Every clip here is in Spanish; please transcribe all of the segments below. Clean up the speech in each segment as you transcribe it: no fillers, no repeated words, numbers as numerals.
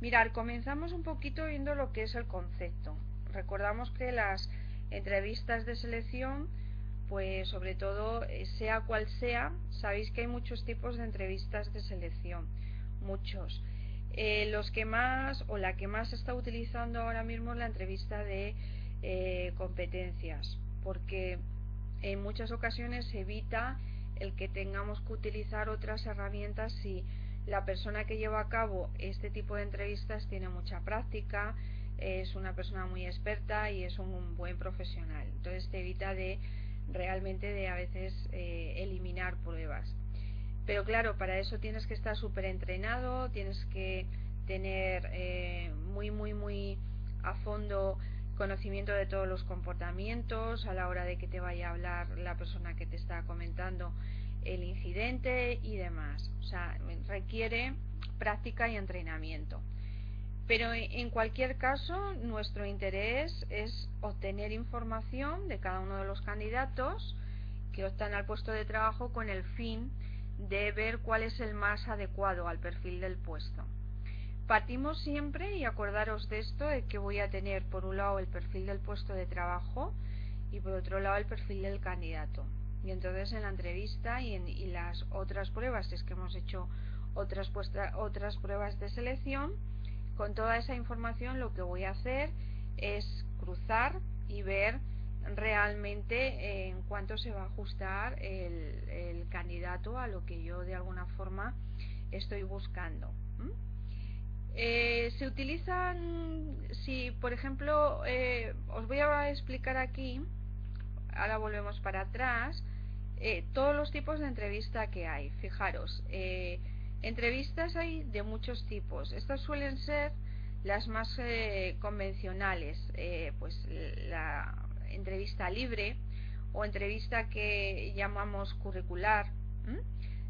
Mirar, comenzamos un poquito viendo lo que es el concepto. Recordamos que las entrevistas de selección, pues sobre todo, sea cual sea, sabéis que hay muchos tipos de entrevistas de selección, muchos. Los que más, o la que más se está utilizando ahora mismo es la entrevista de competencias, porque en muchas ocasiones se evita el que tengamos que utilizar otras herramientas si la persona que lleva a cabo este tipo de entrevistas tiene mucha práctica, es una persona muy experta y es un buen profesional. Entonces te evita de realmente de a veces eliminar pruebas. Pero claro, para eso tienes que estar súper entrenado, tienes que tener muy a fondo conocimiento de todos los comportamientos a la hora de que te vaya a hablar la persona que te está comentando el incidente y demás. O sea, requiere práctica y entrenamiento. Pero en cualquier caso, nuestro interés es obtener información de cada uno de los candidatos que optan al puesto de trabajo con el fin de ver cuál es el más adecuado al perfil del puesto. Partimos siempre, y acordaros de esto, de que voy a tener por un lado el perfil del puesto de trabajo y por otro lado el perfil del candidato. Y entonces en la entrevista y las otras pruebas, si es que hemos hecho otras pruebas de selección, con toda esa información lo que voy a hacer es cruzar y ver realmente en cuánto se va a ajustar el candidato a lo que yo de alguna forma estoy buscando. Se utilizan, si por ejemplo os voy a explicar aquí, ahora volvemos para atrás, todos los tipos de entrevista que hay. Fijaros, entrevistas hay de muchos tipos. Estas suelen ser las más convencionales, pues la entrevista libre o entrevista que llamamos curricular.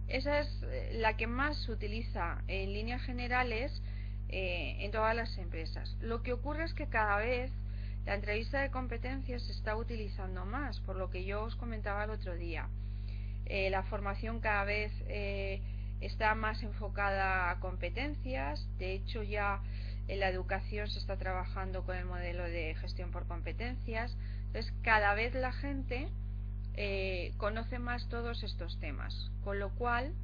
Esa es la que más se utiliza en líneas generales en todas las empresas. Lo que ocurre es que cada vez la entrevista de competencias se está utilizando más, por lo que yo os comentaba el otro día. La formación cada vez está más enfocada a competencias. De hecho, ya en la educación se está trabajando con el modelo de gestión por competencias. Entonces, cada vez la gente conoce más todos estos temas, con lo cual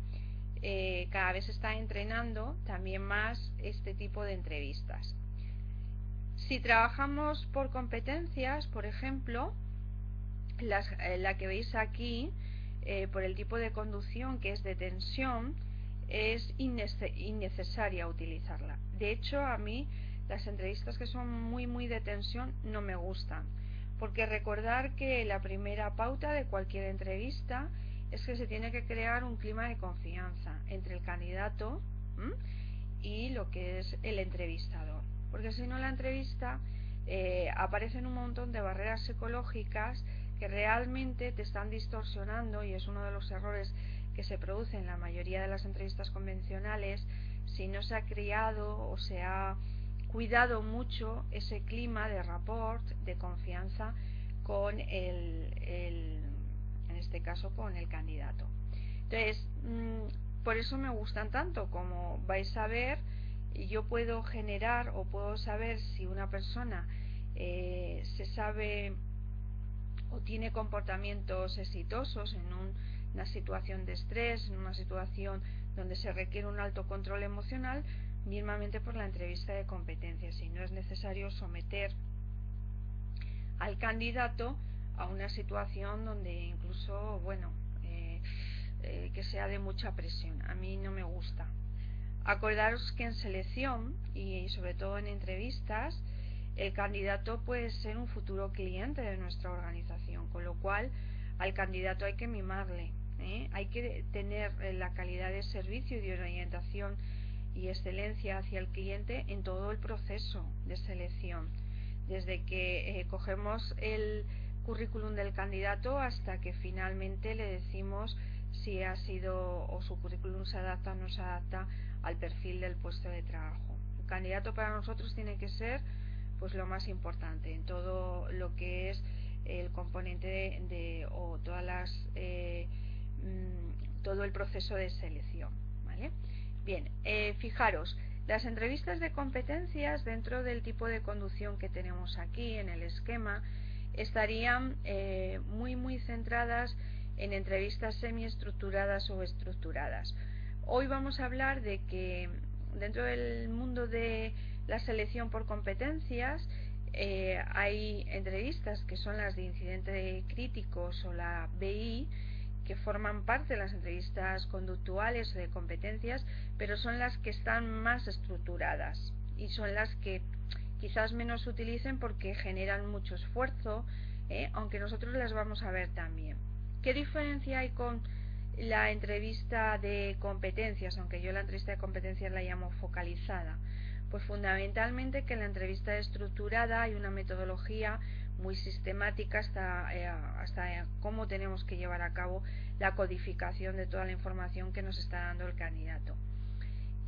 cada vez se está entrenando también más este tipo de entrevistas. Si trabajamos por competencias, por ejemplo, la que veis aquí, por el tipo de conducción, que es de tensión, es innecesaria utilizarla. De hecho, a mí las entrevistas que son muy de tensión no me gustan, porque recordar que la primera pauta de cualquier entrevista es que se tiene que crear un clima de confianza entre el candidato y lo que es el entrevistador, porque si no la entrevista aparecen un montón de barreras psicológicas que realmente te están distorsionando, y es uno de los errores que se producen en la mayoría de las entrevistas convencionales si no se ha creado o se ha cuidado mucho ese clima de rapport, de confianza con en este caso con el candidato. Entonces, por eso me gustan tanto. Como vais a ver, yo puedo generar o puedo saber si una persona se sabe o tiene comportamientos exitosos en una situación de estrés, en una situación donde se requiere un alto control emocional, mismamente por la entrevista de competencias, y no es necesario someter al candidato a una situación donde incluso, bueno, que sea de mucha presión. A mí no me gusta. Acordaros que en selección y sobre todo en entrevistas, el candidato puede ser un futuro cliente de nuestra organización, con lo cual al candidato hay que mimarle, hay que tener la calidad de servicio y de orientación y excelencia hacia el cliente en todo el proceso de selección, desde que cogemos el currículum del candidato hasta que finalmente le decimos si ha sido o su currículum se adapta o no se adapta al perfil del puesto de trabajo. El candidato para nosotros tiene que ser pues lo más importante en todo lo que es el componente o todas las todo el proceso de selección, ¿vale? Bien, fijaros, Las entrevistas de competencias, dentro del tipo de conducción que tenemos aquí en el esquema, estarían muy centradas en entrevistas semiestructuradas o estructuradas. Hoy vamos a hablar de que dentro del mundo de la selección por competencias hay entrevistas que son las de incidente críticos o la BI, que forman parte de las entrevistas conductuales o de competencias, pero son las que están más estructuradas y son las que quizás menos se utilicen porque generan mucho esfuerzo, aunque nosotros las vamos a ver también. ¿Qué diferencia hay con la entrevista de competencias, aunque yo la entrevista de competencias la llamo focalizada? Pues fundamentalmente que en la entrevista estructurada hay una metodología muy sistemática hasta cómo tenemos que llevar a cabo la codificación de toda la información que nos está dando el candidato.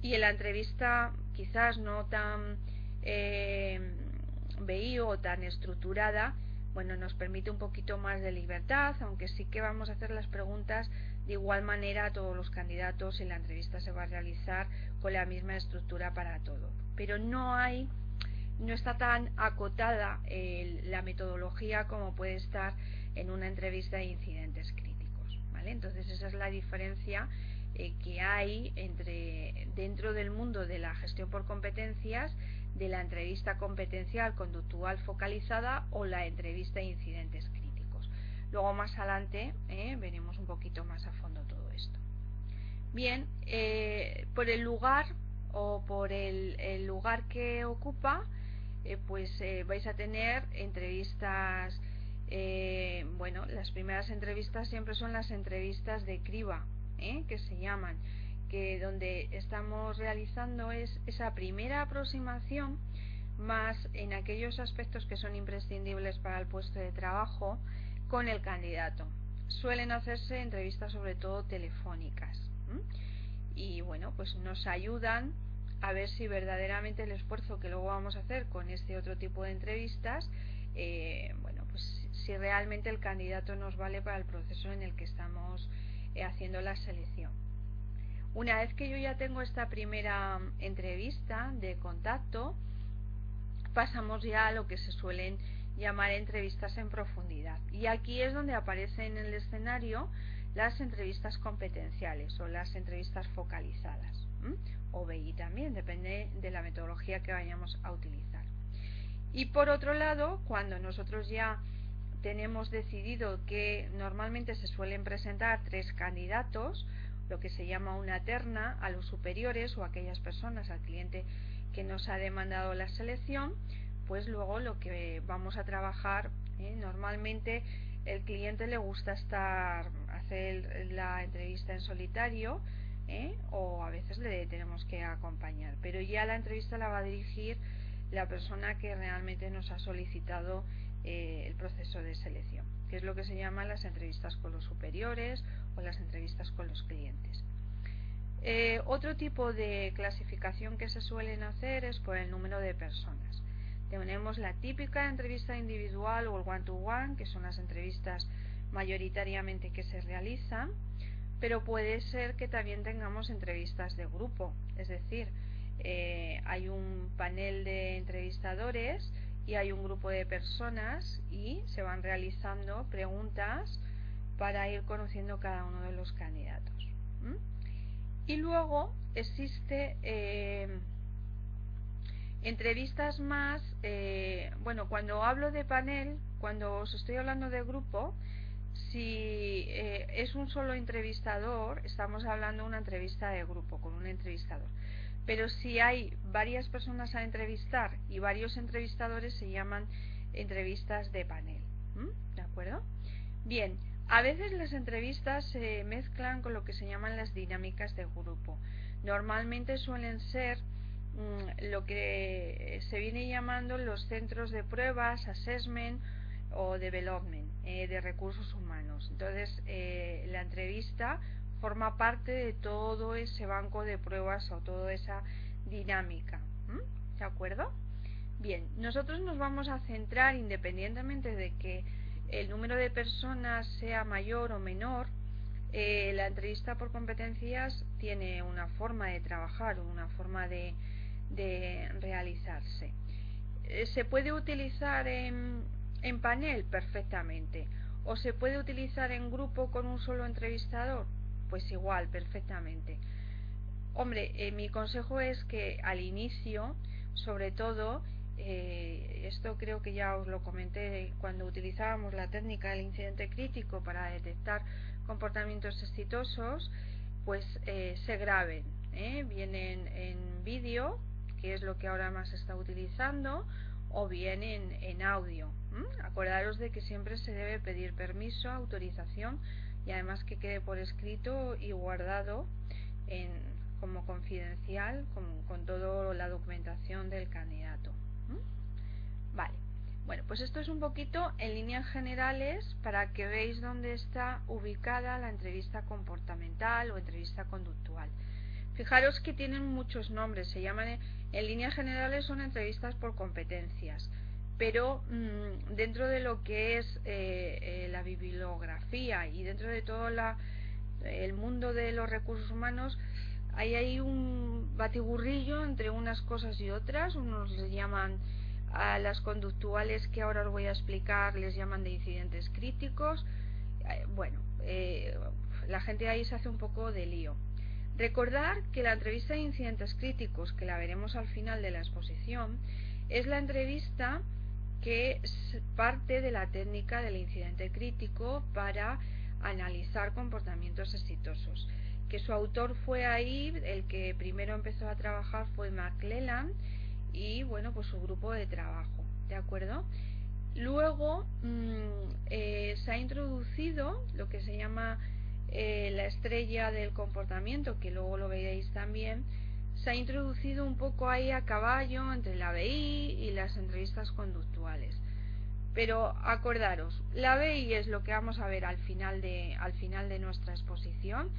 Y en la entrevista quizás no tan BI o tan estructurada, bueno, nos permite un poquito más de libertad, aunque sí que vamos a hacer las preguntas de igual manera a todos los candidatos y la entrevista se va a realizar con la misma estructura para todo. Pero no está tan acotada la metodología como puede estar en una entrevista de incidentes críticos, ¿vale? Entonces esa es la diferencia que hay dentro del mundo de la gestión por competencias, de la entrevista competencial conductual focalizada o la entrevista de incidentes críticos. Luego más adelante veremos un poquito más a fondo todo esto. Bien, por el lugar o por el lugar que ocupa, pues vais a tener entrevistas, bueno, las primeras entrevistas siempre son las entrevistas de criba, que se llaman, que donde estamos realizando es esa primera aproximación más en aquellos aspectos que son imprescindibles para el puesto de trabajo con el candidato. Suelen hacerse entrevistas sobre todo telefónicas, y bueno, pues nos ayudan a ver si verdaderamente el esfuerzo que luego vamos a hacer con este otro tipo de entrevistas, bueno, pues si realmente el candidato nos vale para el proceso en el que estamos haciendo la selección. Una vez que yo ya tengo esta primera entrevista de contacto, pasamos ya a lo que se suelen llamar entrevistas en profundidad. Y aquí es donde aparecen en el escenario las entrevistas competenciales o las entrevistas focalizadas, o BI también, depende de la metodología que vayamos a utilizar. Y por otro lado, cuando nosotros ya tenemos decidido que normalmente se suelen presentar 3 candidatos, lo que se llama una terna, a los superiores o a aquellas personas, al cliente que nos ha demandado la selección, pues luego lo que vamos a trabajar, normalmente el cliente le gusta hacer la entrevista en solitario, o a veces le tenemos que acompañar, pero ya la entrevista la va a dirigir la persona que realmente nos ha solicitado el proceso de selección, que es lo que se llama las entrevistas con los superiores o las entrevistas con los clientes. Otro tipo de clasificación que se suelen hacer es por el número de personas. Tenemos la típica entrevista individual o el one-to-one, que son las entrevistas mayoritariamente que se realizan, pero puede ser que también tengamos entrevistas de grupo, es decir, hay un panel de entrevistadores y hay un grupo de personas y se van realizando preguntas para ir conociendo cada uno de los candidatos. Y luego existe entrevistas más, bueno, cuando hablo de panel, cuando os estoy hablando de grupo, si es un solo entrevistador, estamos hablando de una entrevista de grupo con un entrevistador. Pero si hay varias personas a entrevistar y varios entrevistadores, se llaman entrevistas de panel. ¿De acuerdo? Bien, a veces las entrevistas se mezclan con lo que se llaman las dinámicas de grupo. Normalmente suelen ser lo que se viene llamando los centros de pruebas, assessment o development de recursos humanos. Entonces la entrevista forma parte de todo ese banco de pruebas o toda esa dinámica. ¿De acuerdo? Bien, nosotros nos vamos a centrar, independientemente de que el número de personas sea mayor o menor, la entrevista por competencias tiene una forma de trabajar, una forma de de realizarse. ¿Se puede utilizar en panel? Perfectamente. ¿O se puede utilizar en grupo con un solo entrevistador? Pues igual, perfectamente. Hombre, mi consejo es que al inicio, sobre todo, esto creo que ya os lo comenté cuando utilizábamos la técnica del incidente crítico para detectar comportamientos exitosos, pues se graben, bien en vídeo, que es lo que ahora más se está utilizando, o bien en audio. Acordaros de que siempre se debe pedir permiso, autorización y además que quede por escrito y guardado como confidencial con toda la documentación del candidato. Vale, bueno, pues esto es un poquito en líneas generales para que veáis dónde está ubicada la entrevista comportamental o entrevista conductual. Fijaros que tienen muchos nombres, se llaman, en líneas generales son entrevistas por competencias, pero dentro de lo que es la bibliografía y dentro de todo el mundo de los recursos humanos, hay un batiburrillo entre unas cosas y otras. Unos les llaman a las conductuales, que ahora os voy a explicar, les llaman de incidentes críticos. La gente ahí se hace un poco de lío. Recordar que la entrevista de incidentes críticos, que la veremos al final de la exposición, es la entrevista que parte de la técnica del incidente crítico para analizar comportamientos exitosos. Que su autor fue ahí, el que primero empezó a trabajar fue McClelland y bueno, pues su grupo de trabajo, ¿de acuerdo? Luego se ha introducido lo que se llama la estrella del comportamiento, que luego lo veréis también. Se ha introducido un poco ahí a caballo entre la BI y las entrevistas conductuales. Pero acordaros, la BI es lo que vamos a ver al final de nuestra exposición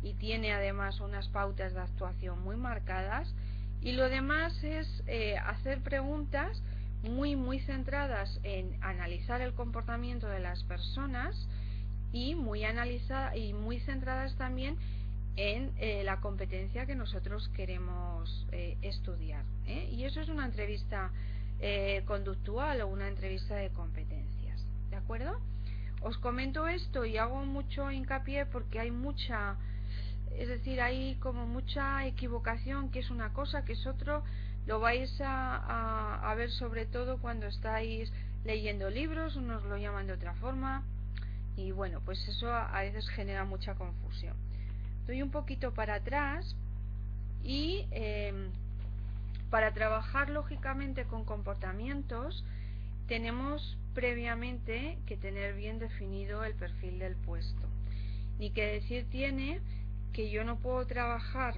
y tiene además unas pautas de actuación muy marcadas, y lo demás es hacer preguntas muy centradas en analizar el comportamiento de las personas y muy centradas también en la competencia que nosotros queremos estudiar, y eso es una entrevista conductual o una entrevista de competencias, ¿de acuerdo? Os comento esto y hago mucho hincapié porque hay hay como mucha equivocación, que es una cosa, que es otro. Lo vais a ver sobre todo cuando estáis leyendo libros, unos lo llaman de otra forma, y bueno, pues eso a veces genera mucha confusión. Doy un poquito para atrás y para trabajar lógicamente con comportamientos tenemos previamente que tener bien definido el perfil del puesto. Ni que decir tiene que yo no puedo trabajar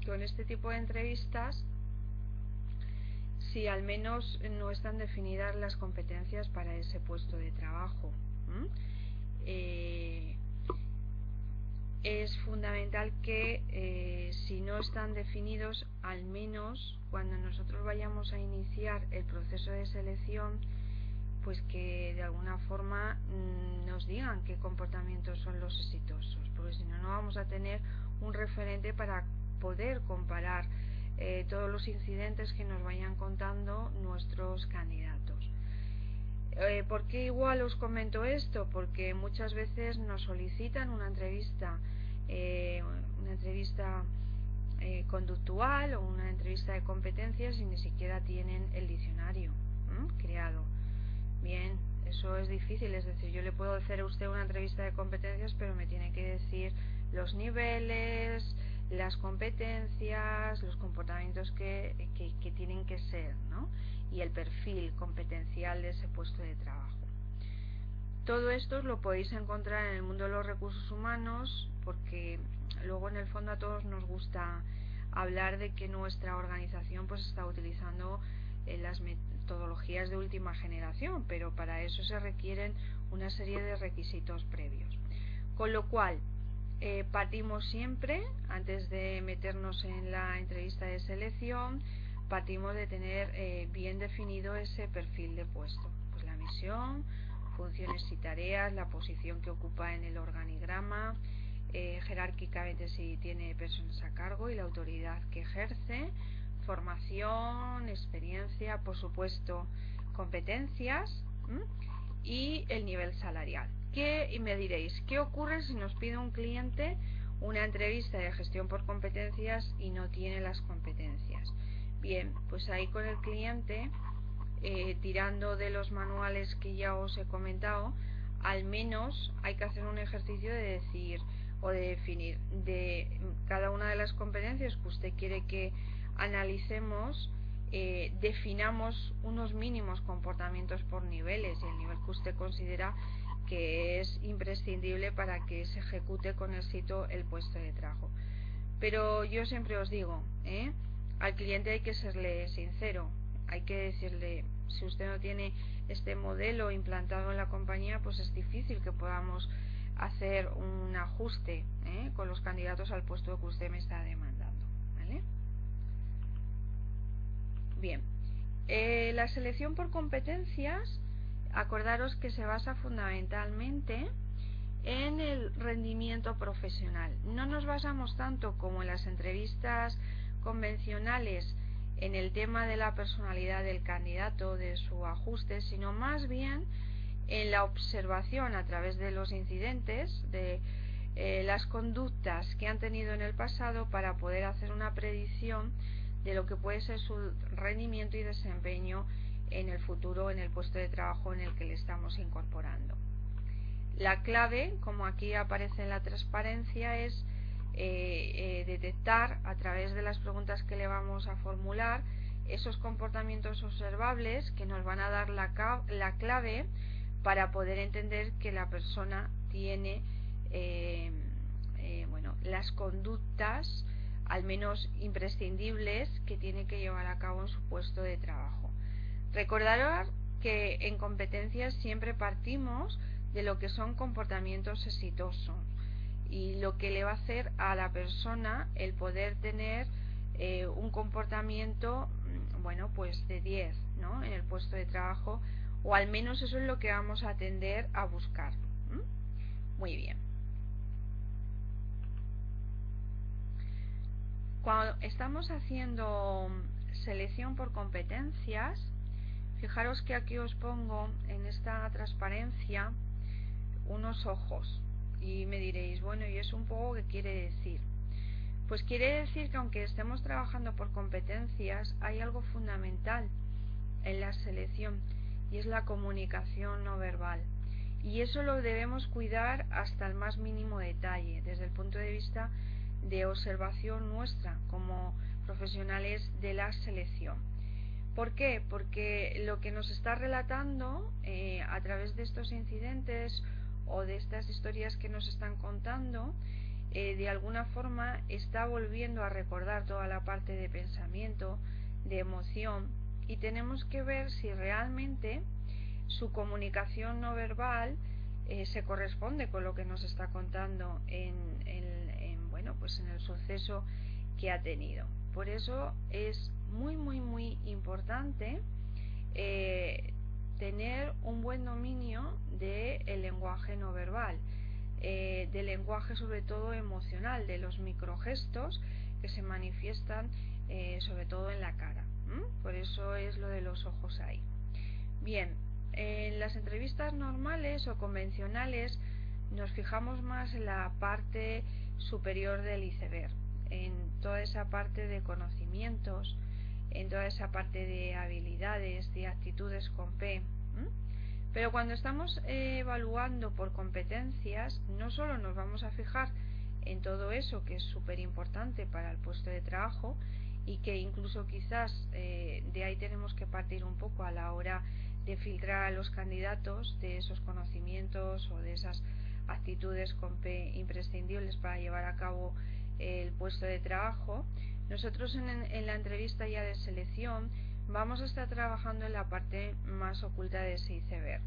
con este tipo de entrevistas si al menos no están definidas las competencias para ese puesto de trabajo. Es fundamental que si no están definidos, al menos cuando nosotros vayamos a iniciar el proceso de selección, pues que de alguna forma nos digan qué comportamientos son los exitosos, porque si no, no vamos a tener un referente para poder comparar todos los incidentes que nos vayan contando nuestros candidatos. ¿Por qué igual os comento esto? Porque muchas veces nos solicitan una entrevista conductual o una entrevista de competencias y ni siquiera tienen el diccionario creado. Bien, eso es difícil, es decir, yo le puedo hacer a usted una entrevista de competencias, pero me tiene que decir los niveles, las competencias, los comportamientos que tienen que ser, ¿no? Y el perfil competencial de ese puesto de trabajo. Todo esto lo podéis encontrar en el mundo de los recursos humanos, porque luego en el fondo a todos nos gusta hablar de que nuestra organización pues está utilizando las metodologías de última generación, pero para eso se requieren una serie de requisitos previos. Con lo cual, partimos siempre, antes de meternos en la entrevista de selección, partimos de tener bien definido ese perfil de puesto, pues la misión, funciones y tareas, la posición que ocupa en el organigrama, jerárquicamente si tiene personas a cargo y la autoridad que ejerce, formación, experiencia, por supuesto, competencias y el nivel salarial. Y me diréis, ¿qué ocurre si nos pide un cliente una entrevista de gestión por competencias y no tiene las competencias? Bien, pues ahí con el cliente, tirando de los manuales que ya os he comentado, al menos hay que hacer un ejercicio de decir o de definir de cada una de las competencias que usted quiere que analicemos, definamos unos mínimos comportamientos por niveles y el nivel que usted considera que es imprescindible para que se ejecute con éxito el puesto de trabajo. Pero yo siempre os digo, al cliente hay que serle sincero, hay que decirle, si usted no tiene este modelo implantado en la compañía, pues es difícil que podamos hacer un ajuste con los candidatos al puesto que usted me está demandando, ¿vale? Bien, la selección por competencias, acordaros que se basa fundamentalmente en el rendimiento profesional. No nos basamos tanto como en las entrevistas convencionales en el tema de la personalidad del candidato, de su ajuste, sino más bien en la observación a través de los incidentes, de las conductas que han tenido en el pasado para poder hacer una predicción de lo que puede ser su rendimiento y desempeño en el futuro en el puesto de trabajo en el que le estamos incorporando. La clave, como aquí aparece en la transparencia, es detectar a través de las preguntas que le vamos a formular esos comportamientos observables que nos van a dar la clave para poder entender que la persona tiene las conductas al menos imprescindibles que tiene que llevar a cabo en su puesto de trabajo. Recordad que en competencias siempre partimos de lo que son comportamientos exitosos y lo que le va a hacer a la persona el poder tener un comportamiento pues de 10, ¿no?, en el puesto de trabajo, o al menos eso es lo que vamos a tender a buscar. Muy bien. Cuando estamos haciendo selección por competencias, fijaros que aquí os pongo en esta transparencia unos ojos y me diréis, bueno, ¿y eso un poco qué quiere decir? Pues quiere decir que aunque estemos trabajando por competencias, hay algo fundamental en la selección y es la comunicación no verbal, y eso lo debemos cuidar hasta el más mínimo detalle desde el punto de vista de observación nuestra como profesionales de la selección. ¿Por qué? Porque lo que nos está relatando a través de estos incidentes o de estas historias que nos están contando, de alguna forma está volviendo a recordar toda la parte de pensamiento, de emoción, y tenemos que ver si realmente su comunicación no verbal se corresponde con lo que nos está contando en el suceso que ha tenido. Por eso es muy importante tener un buen dominio del lenguaje no verbal, del lenguaje sobre todo emocional, de los microgestos que se manifiestan sobre todo en la cara. Por eso es lo de los ojos ahí. Bien, en las entrevistas normales o convencionales nos fijamos más en la parte superior del iceberg, en toda esa parte de conocimientos, en toda esa parte de habilidades, de actitudes con P. Pero cuando estamos evaluando por competencias, no solo nos vamos a fijar en todo eso que es súper importante para el puesto de trabajo y que incluso quizás de ahí tenemos que partir un poco a la hora de filtrar a los candidatos, de esos conocimientos o de esas actitudes con P imprescindibles para llevar a cabo el puesto de trabajo. Nosotros en la entrevista ya de selección vamos a estar trabajando en la parte más oculta de ese iceberg.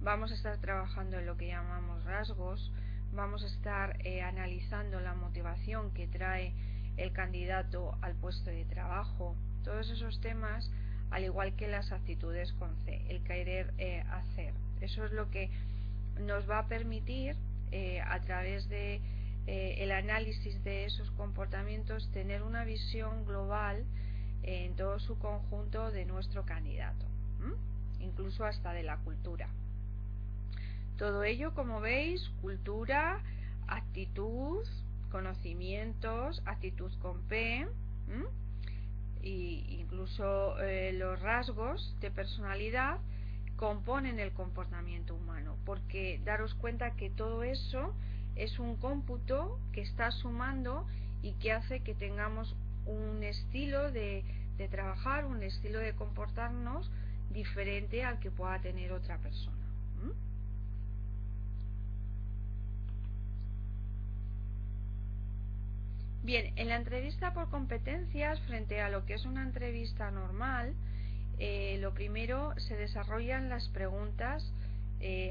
Vamos a estar trabajando en lo que llamamos rasgos, vamos a estar analizando la motivación que trae el candidato al puesto de trabajo, todos esos temas, al igual que las actitudes con C, el querer hacer. Eso es lo que nos va a permitir a través de el análisis de esos comportamientos tener una visión global en todo su conjunto de nuestro candidato, incluso hasta de la cultura. Todo ello, como veis, cultura, actitud, conocimientos, actitud con P, e incluso los rasgos de personalidad componen el comportamiento humano, porque daros cuenta que todo eso es un cómputo que está sumando y que hace que tengamos un estilo de trabajar, un estilo de comportarnos diferente al que pueda tener otra persona. Bien, en la entrevista por competencias, frente a lo que es una entrevista normal, lo primero, se desarrollan las preguntas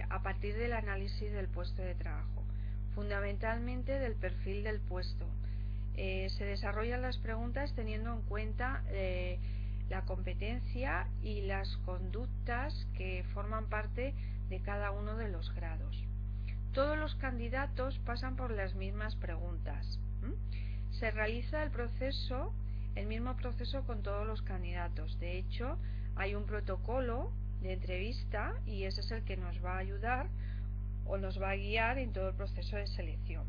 a partir del análisis del puesto de trabajo, fundamentalmente del perfil del puesto. Se desarrollan las preguntas teniendo en cuenta la competencia y las conductas que forman parte de cada uno de los grados. Todos los candidatos pasan por las mismas preguntas. Se realiza el mismo proceso con todos los candidatos. De hecho, hay un protocolo de entrevista y ese es el que nos va a ayudar o nos va a guiar en todo el proceso de selección.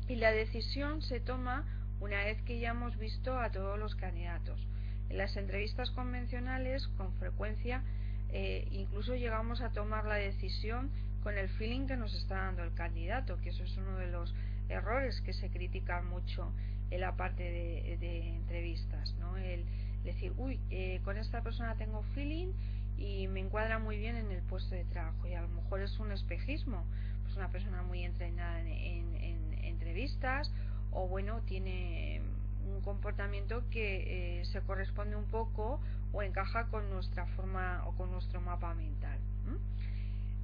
Y la decisión se toma una vez que ya hemos visto a todos los candidatos. En las entrevistas convencionales, con frecuencia, incluso llegamos a tomar la decisión con el feeling que nos está dando el candidato, que eso es uno de los errores que se critican mucho en la parte de entrevistas, ¿no? El decir, con esta persona tengo feeling y me encuadra muy bien en el puesto de trabajo, y a lo mejor es un espejismo, pues una persona muy entrenada en entrevistas, o bueno, tiene un comportamiento que se corresponde un poco o encaja con nuestra forma o con nuestro mapa mental.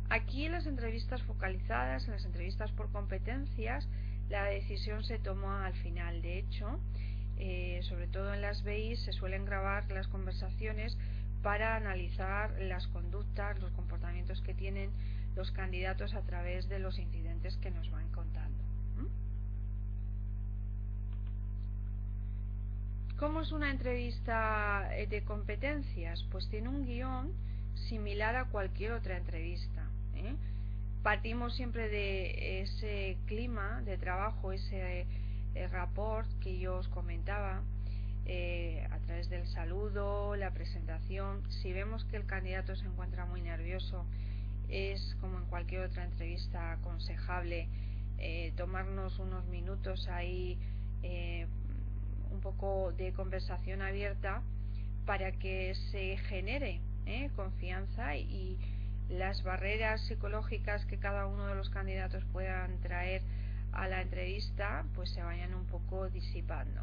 Aquí en las entrevistas focalizadas, en las entrevistas por competencias, la decisión se toma al final. De hecho, sobre todo en las BI se suelen grabar las conversaciones para analizar las conductas, los comportamientos que tienen los candidatos a través de los incidentes que nos van contando. ¿Cómo es una entrevista de competencias? Pues tiene un guión similar a cualquier otra entrevista. Partimos siempre de ese clima de trabajo, ese rapport que yo os comentaba, a través del saludo, la presentación. Si vemos que el candidato se encuentra muy nervioso, es como en cualquier otra entrevista aconsejable tomarnos unos minutos ahí, un poco de conversación abierta para que se genere confianza y las barreras psicológicas que cada uno de los candidatos puedan traer a la entrevista pues se vayan un poco disipando.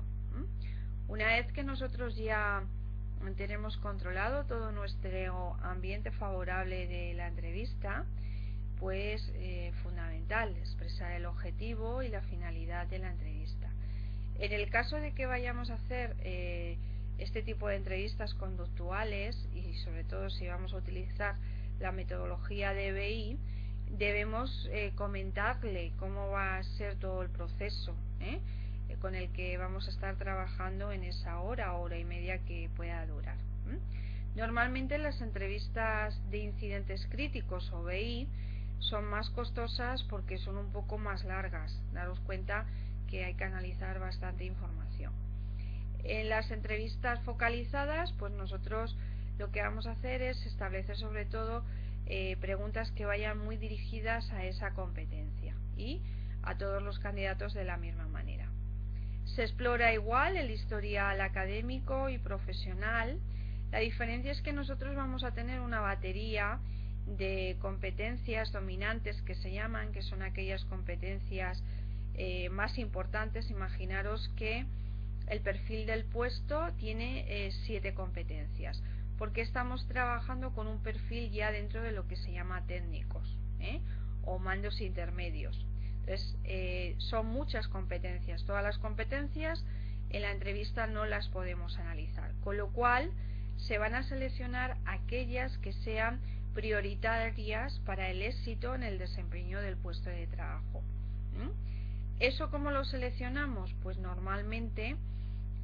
Una vez que nosotros ya tenemos controlado todo nuestro ambiente favorable de la entrevista, pues fundamental expresar el objetivo y la finalidad de la entrevista. En el caso de que vayamos a hacer este tipo de entrevistas conductuales, y sobre todo si vamos a utilizar la metodología de BI, debemos comentarle cómo va a ser todo el proceso con el que vamos a estar trabajando en esa hora y media que pueda durar. Normalmente las entrevistas de incidentes críticos o BI son más costosas porque son un poco más largas. Daros cuenta que hay que analizar bastante información. En las entrevistas focalizadas, pues nosotros lo que vamos a hacer es establecer sobre todo preguntas que vayan muy dirigidas a esa competencia y a todos los candidatos de la misma manera. Se explora igual el historial académico y profesional. La diferencia es que nosotros vamos a tener una batería de competencias dominantes que se llaman, que son aquellas competencias más importantes. Imaginaros que el perfil del puesto tiene 7 competencias, porque estamos trabajando con un perfil ya dentro de lo que se llama técnicos o mandos intermedios. Entonces son muchas competencias. Todas las competencias en la entrevista no las podemos analizar, con lo cual se van a seleccionar aquellas que sean prioritarias para el éxito en el desempeño del puesto de trabajo. ¿Eso cómo lo seleccionamos? Pues normalmente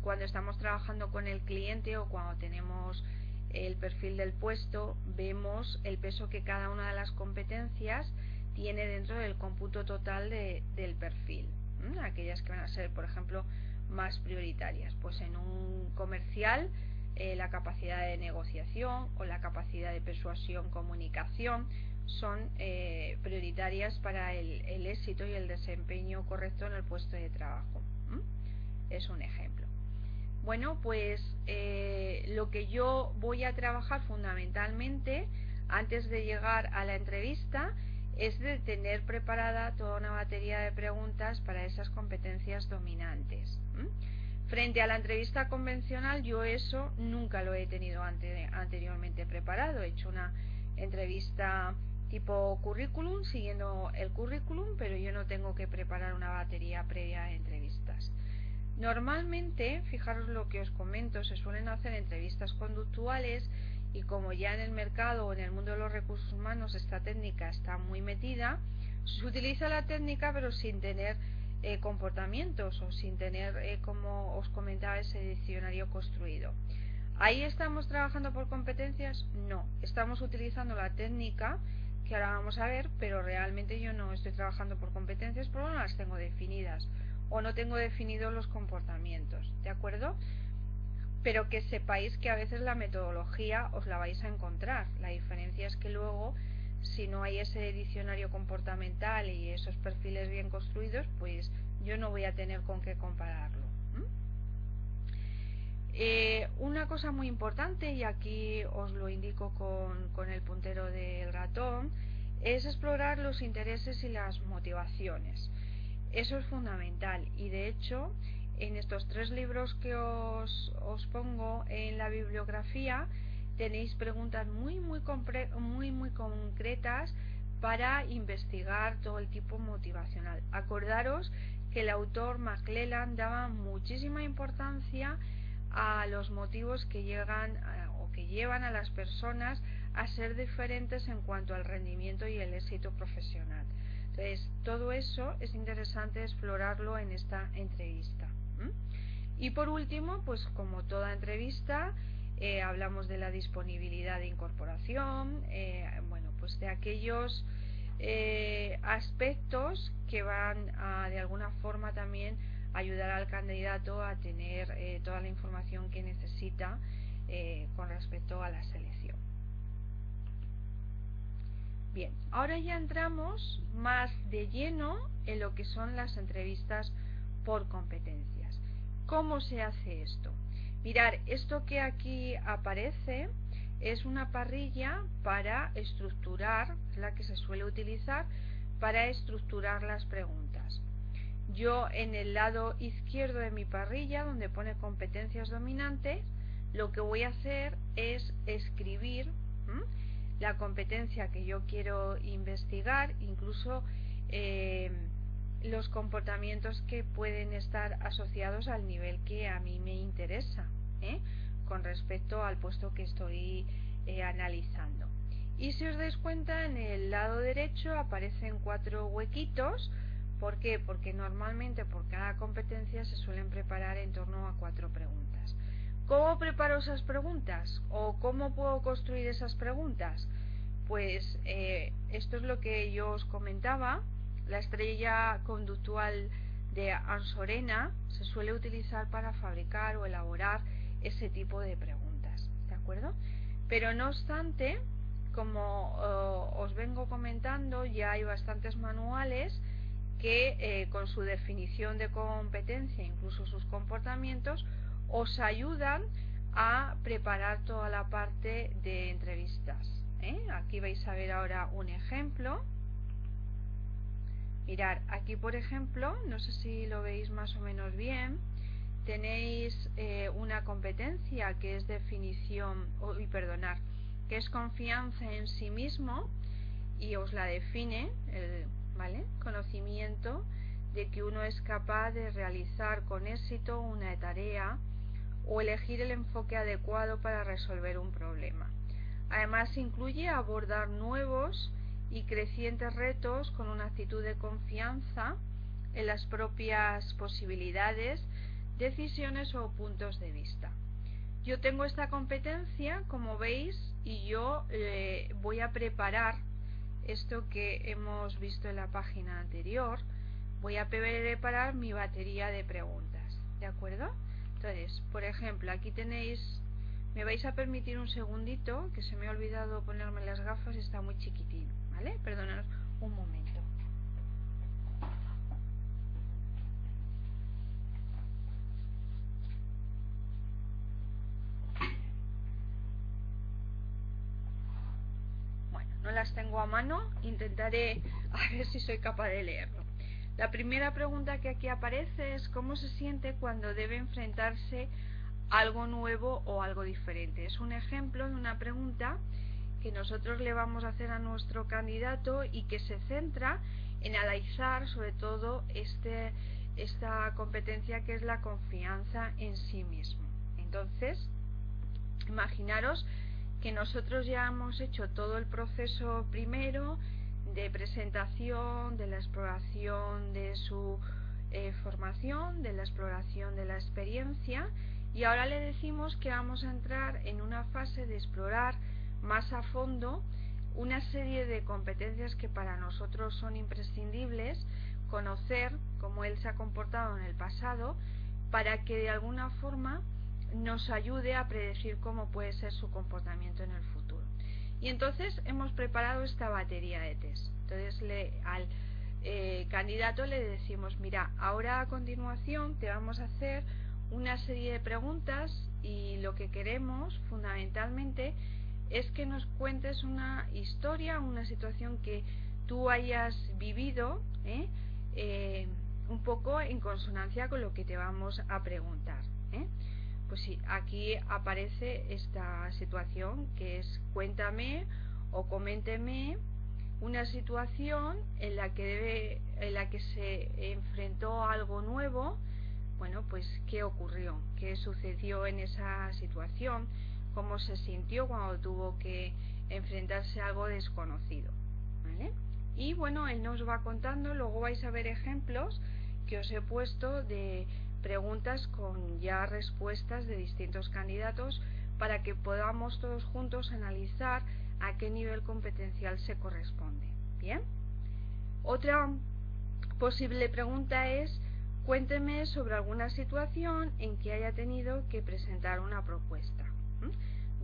cuando estamos trabajando con el cliente o cuando tenemos el perfil del puesto, vemos el peso que cada una de las competencias tiene dentro del cómputo total del perfil. Aquellas que van a ser, por ejemplo, más prioritarias. Pues en un comercial, la capacidad de negociación o la capacidad de persuasión, comunicación, son prioritarias para el éxito y el desempeño correcto en el puesto de trabajo. Es un ejemplo. Bueno, pues lo que yo voy a trabajar fundamentalmente antes de llegar a la entrevista es de tener preparada toda una batería de preguntas para esas competencias dominantes. Frente a la entrevista convencional, yo eso nunca lo he tenido anteriormente preparado. He hecho una entrevista tipo currículum, siguiendo el currículum, pero yo no tengo que preparar una batería previa de entrevistas. Normalmente, fijaros lo que os comento, se suelen hacer entrevistas conductuales, y como ya en el mercado o en el mundo de los recursos humanos esta técnica está muy metida, se utiliza la técnica pero sin tener comportamientos o sin tener, como os comentaba, ese diccionario construido. ¿Ahí estamos trabajando por competencias? No, estamos utilizando la técnica que ahora vamos a ver, pero realmente yo no estoy trabajando por competencias porque no las tengo definidas o no tengo definidos los comportamientos, ¿de acuerdo? Pero que sepáis que a veces la metodología os la vais a encontrar. La diferencia es que luego, si no hay ese diccionario comportamental y esos perfiles bien construidos, pues yo no voy a tener con qué compararlo. Una cosa muy importante, y aquí os lo indico con el puntero del ratón, es explorar los intereses y las motivaciones. Eso es fundamental, y de hecho en estos 3 libros que os pongo en la bibliografía tenéis preguntas muy concretas para investigar todo el tipo motivacional. Acordaros que el autor McClelland daba muchísima importancia a los motivos que llevan a las personas a ser diferentes en cuanto al rendimiento y el éxito profesional. Entonces, todo eso es interesante explorarlo en esta entrevista. Y por último, pues como toda entrevista, hablamos de la disponibilidad de incorporación, bueno, pues de aquellos aspectos que van a, de alguna forma, también ayudar al candidato a tener toda la información que necesita con respecto a la selección. Bien, ahora ya entramos más de lleno en lo que son las entrevistas por competencias. ¿Cómo se hace esto? Mirad, esto que aquí aparece es una parrilla para estructurar, la que se suele utilizar para estructurar las preguntas. Yo en el lado izquierdo de mi parrilla, donde pone competencias dominantes, lo que voy a hacer es escribir la competencia que yo quiero investigar, incluso los comportamientos que pueden estar asociados al nivel que a mí me interesa, con respecto al puesto que estoy analizando. Y si os dais cuenta, en el lado derecho aparecen 4 huequitos. ¿Por qué? Porque normalmente por cada competencia se suelen preparar en torno a 4 preguntas. ¿Cómo preparo esas preguntas? ¿O cómo puedo construir esas preguntas? Pues esto es lo que yo os comentaba. La estrella conductual de Ansorena se suele utilizar para fabricar o elaborar ese tipo de preguntas, ¿de acuerdo? Pero no obstante, como os vengo comentando, ya hay bastantes manuales que con su definición de competencia, incluso sus comportamientos, os ayudan a preparar toda la parte de entrevistas. Aquí vais a ver ahora un ejemplo. Mirad, aquí por ejemplo, no sé si lo veis más o menos bien, tenéis una competencia que es definición, que es confianza en sí mismo, y os la define, ¿vale? Conocimiento de que uno es capaz de realizar con éxito una tarea o elegir el enfoque adecuado para resolver un problema. Además incluye abordar nuevos y crecientes retos con una actitud de confianza en las propias posibilidades decisiones o puntos de vista. Yo tengo esta competencia, como veis, y yo voy a preparar esto que hemos visto en la página anterior. Voy a preparar mi batería de preguntas, ¿de acuerdo? Entonces, por ejemplo, aquí tenéis, me vais a permitir un segundito, que se me ha olvidado ponerme las gafas y está muy chiquitín, ¿vale? Perdonad un momento. Bueno, no las tengo a mano, intentaré a ver si soy capaz de leerlo. La primera pregunta que aquí aparece es cómo se siente cuando debe enfrentarse a algo nuevo o algo diferente. Es un ejemplo de una pregunta que nosotros le vamos a hacer a nuestro candidato y que se centra en analizar sobre todo esta competencia que es la confianza en sí mismo. Entonces, imaginaros que nosotros ya hemos hecho todo el proceso primero de presentación, de la exploración de su formación, de la exploración de la experiencia, y ahora le decimos que vamos a entrar en una fase de explorar más a fondo una serie de competencias que para nosotros son imprescindibles, conocer cómo él se ha comportado en el pasado para que de alguna forma nos ayude a predecir cómo puede ser su comportamiento en el futuro. Y entonces hemos preparado esta batería de test. Entonces al candidato le decimos, mira, ahora a continuación te vamos a hacer una serie de preguntas y lo que queremos fundamentalmente es que nos cuentes una historia, una situación que tú hayas vivido, un poco en consonancia con lo que te vamos a preguntar. Pues sí, aquí aparece esta situación que es cuéntame o coménteme una situación en la que se enfrentó a algo nuevo. Bueno, pues qué ocurrió, qué sucedió en esa situación, cómo se sintió cuando tuvo que enfrentarse a algo desconocido, ¿vale? Y bueno, él nos va contando, luego vais a ver ejemplos que os he puesto de preguntas con ya respuestas de distintos candidatos para que podamos todos juntos analizar a qué nivel competencial se corresponde. Bien. Otra posible pregunta es cuénteme sobre alguna situación en que haya tenido que presentar una propuesta.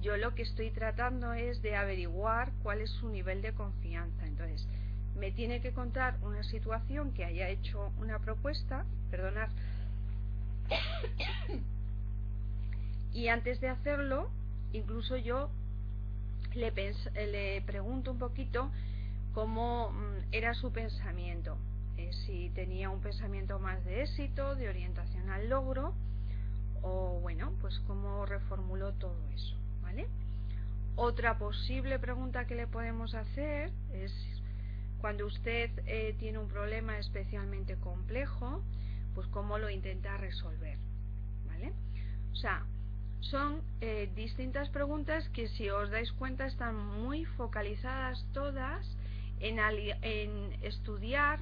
Yo lo que estoy tratando es de averiguar cuál es su nivel de confianza. Entonces, me tiene que contar una situación que haya hecho una propuesta, perdonad, y antes de hacerlo, incluso yo le pregunto un poquito cómo era su pensamiento, si tenía un pensamiento más de éxito, de orientación al logro, o bueno, pues cómo reformuló todo eso, ¿vale? Otra posible pregunta que le podemos hacer es cuando usted tiene un problema especialmente complejo, pues cómo lo intenta resolver, ¿vale? O sea, son distintas preguntas que, si os dais cuenta, están muy focalizadas todas en estudiar,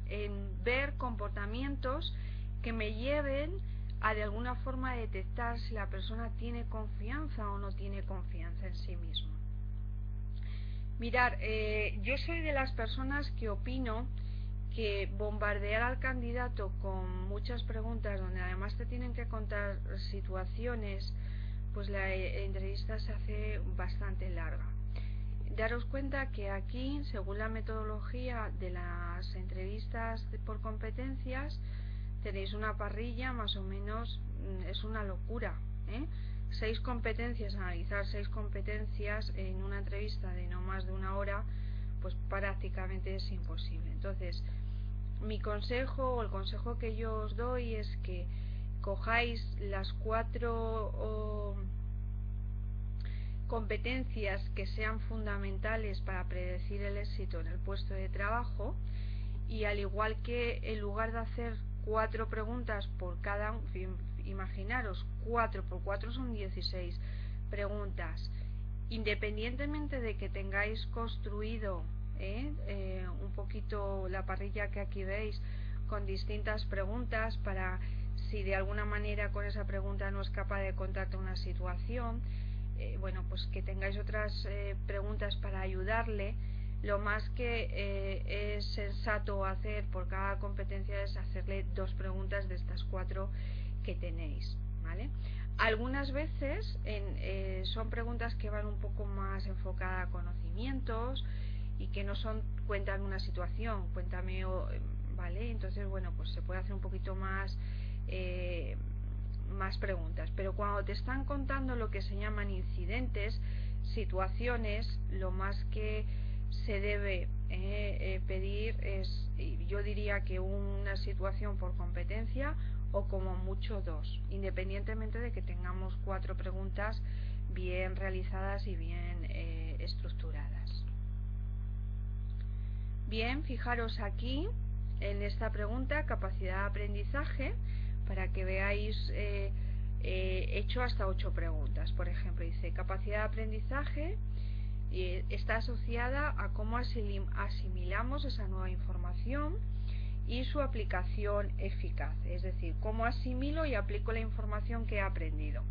en ver comportamientos que me lleven a de alguna forma detectar si la persona tiene confianza o no tiene confianza en sí mismo. Mirar, yo soy de las personas que opino que bombardear al candidato con muchas preguntas donde además te tienen que contar situaciones, pues la entrevista se hace bastante larga. Daros cuenta que aquí, según la metodología de las entrevistas por competencias, tenéis una parrilla más o menos, es una locura, 6 competencias, analizar 6 competencias en una entrevista de no más de una hora, pues prácticamente es imposible. Entonces, mi consejo, o el consejo que yo os doy, es que cojáis las 4 competencias que sean fundamentales para predecir el éxito en el puesto de trabajo, y al igual que en lugar de hacer 4 preguntas por cada, imaginaros, 4 por 4 son 16 preguntas, independientemente de que tengáis construido un poquito la parrilla que aquí veis con distintas preguntas para si de alguna manera con esa pregunta no es capaz de contarte una situación, bueno, pues que tengáis otras preguntas para ayudarle. Lo más que es sensato hacer por cada competencia es hacerle 2 preguntas de estas 4 que tenéis, ¿vale? Algunas veces son preguntas que van un poco más enfocadas a conocimientos y que no son cuéntame una situación, cuéntame, ¿vale? Entonces, bueno, pues se puede hacer un poquito más preguntas, pero cuando te están contando lo que se llaman incidentes, situaciones, lo más que se debe pedir es, yo diría que una situación por competencia o como mucho 2, independientemente de que tengamos 4 preguntas bien realizadas y bien estructuradas. Bien, fijaros aquí en esta pregunta, capacidad de aprendizaje, para que veáis, hecho hasta 8 preguntas. Por ejemplo, dice capacidad de aprendizaje está asociada a cómo asimilamos esa nueva información y su aplicación eficaz, es decir, cómo asimilo y aplico la información que he aprendido.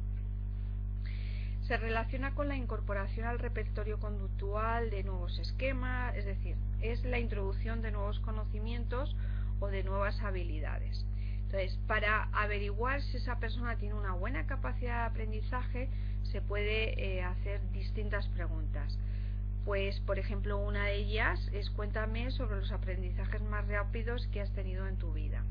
Se relaciona con la incorporación al repertorio conductual de nuevos esquemas, es decir, es la introducción de nuevos conocimientos o de nuevas habilidades. Entonces, para averiguar si esa persona tiene una buena capacidad de aprendizaje, se puede hacer distintas preguntas. Pues, por ejemplo, una de ellas es cuéntame sobre los aprendizajes más rápidos que has tenido en tu vida.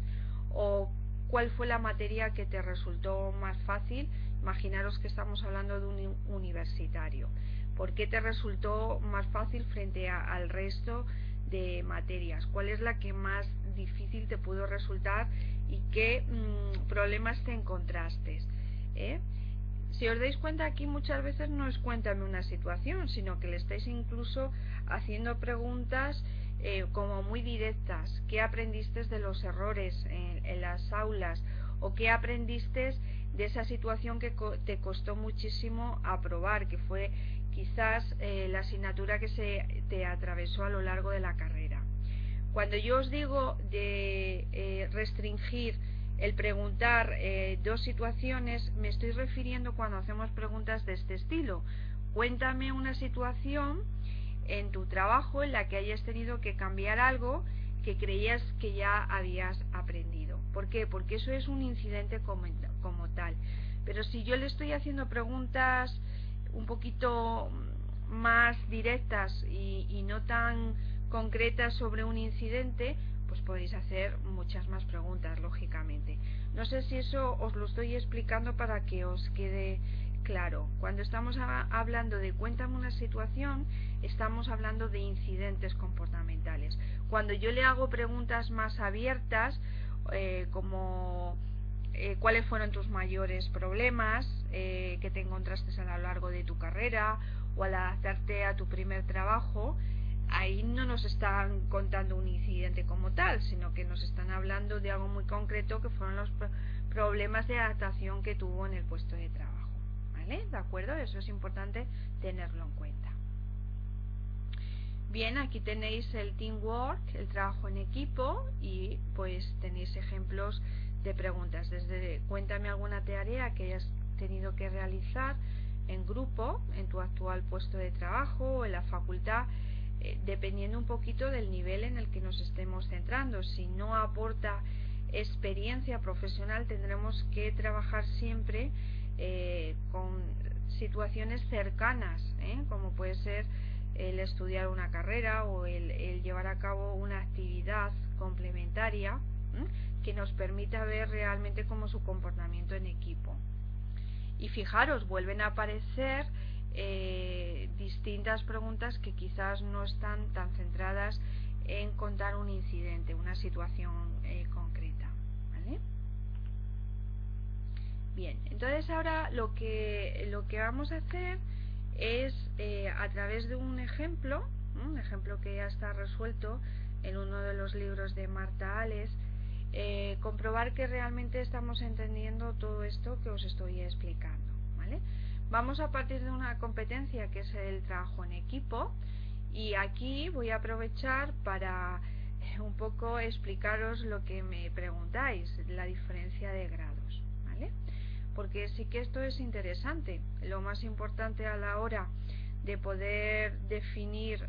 O cuál fue la materia que te resultó más fácil. Imaginaros que estamos hablando de un universitario. ¿Por qué te resultó más fácil frente al resto de materias? ¿Cuál es la que más difícil te pudo resultar y qué problemas te encontraste? Si os dais cuenta, aquí muchas veces no es cuéntame una situación, sino que le estáis incluso haciendo preguntas como muy directas. ¿Qué aprendiste de los errores en las aulas? ¿O qué aprendiste de esa situación que te costó muchísimo aprobar, que fue quizás la asignatura que se te atravesó a lo largo de la carrera? Cuando yo os digo de restringir el preguntar 2 situaciones, me estoy refiriendo cuando hacemos preguntas de este estilo. Cuéntame una situación en tu trabajo en la que hayas tenido que cambiar algo que creías que ya habías aprendido. ¿Por qué? Porque eso es un incidente como tal. Pero si yo le estoy haciendo preguntas un poquito más directas y no tan concretas sobre un incidente, pues podéis hacer muchas más preguntas, lógicamente. No sé si eso os lo estoy explicando para que os quede claro. Cuando estamos hablando de cuéntame una situación, estamos hablando de incidentes comportamentales. Cuando yo le hago preguntas más abiertas, como cuáles fueron tus mayores problemas que te encontraste a lo largo de tu carrera o al hacerte a tu primer trabajo, ahí no nos están contando un incidente como tal, sino que nos están hablando de algo muy concreto que fueron los problemas de adaptación que tuvo en el puesto de trabajo. ¿Vale? ¿De acuerdo? Eso es importante tenerlo en cuenta. Bien, aquí tenéis el teamwork, el trabajo en equipo, y pues tenéis ejemplos de preguntas, desde cuéntame alguna tarea que hayas tenido que realizar en grupo, en tu actual puesto de trabajo o en la facultad, dependiendo un poquito del nivel en el que nos estemos centrando. Si no aporta experiencia profesional, tendremos que trabajar siempre con situaciones cercanas, como puede ser el estudiar una carrera o el llevar a cabo una actividad complementaria que nos permita ver realmente cómo su comportamiento en equipo. Y fijaros, vuelven a aparecer distintas preguntas que quizás no están tan centradas en contar un incidente, una situación concreta. ¿Vale? Bien, entonces ahora lo que vamos a hacer es a través de un ejemplo que ya está resuelto en uno de los libros de Marta Ales, comprobar que realmente estamos entendiendo todo esto que os estoy explicando. ¿Vale? Vamos a partir de una competencia que es el trabajo en equipo, y aquí voy a aprovechar para un poco explicaros lo que me preguntáis, la diferencia de grados. ¿vale? Porque sí que esto es interesante. Lo más importante a la hora de poder definir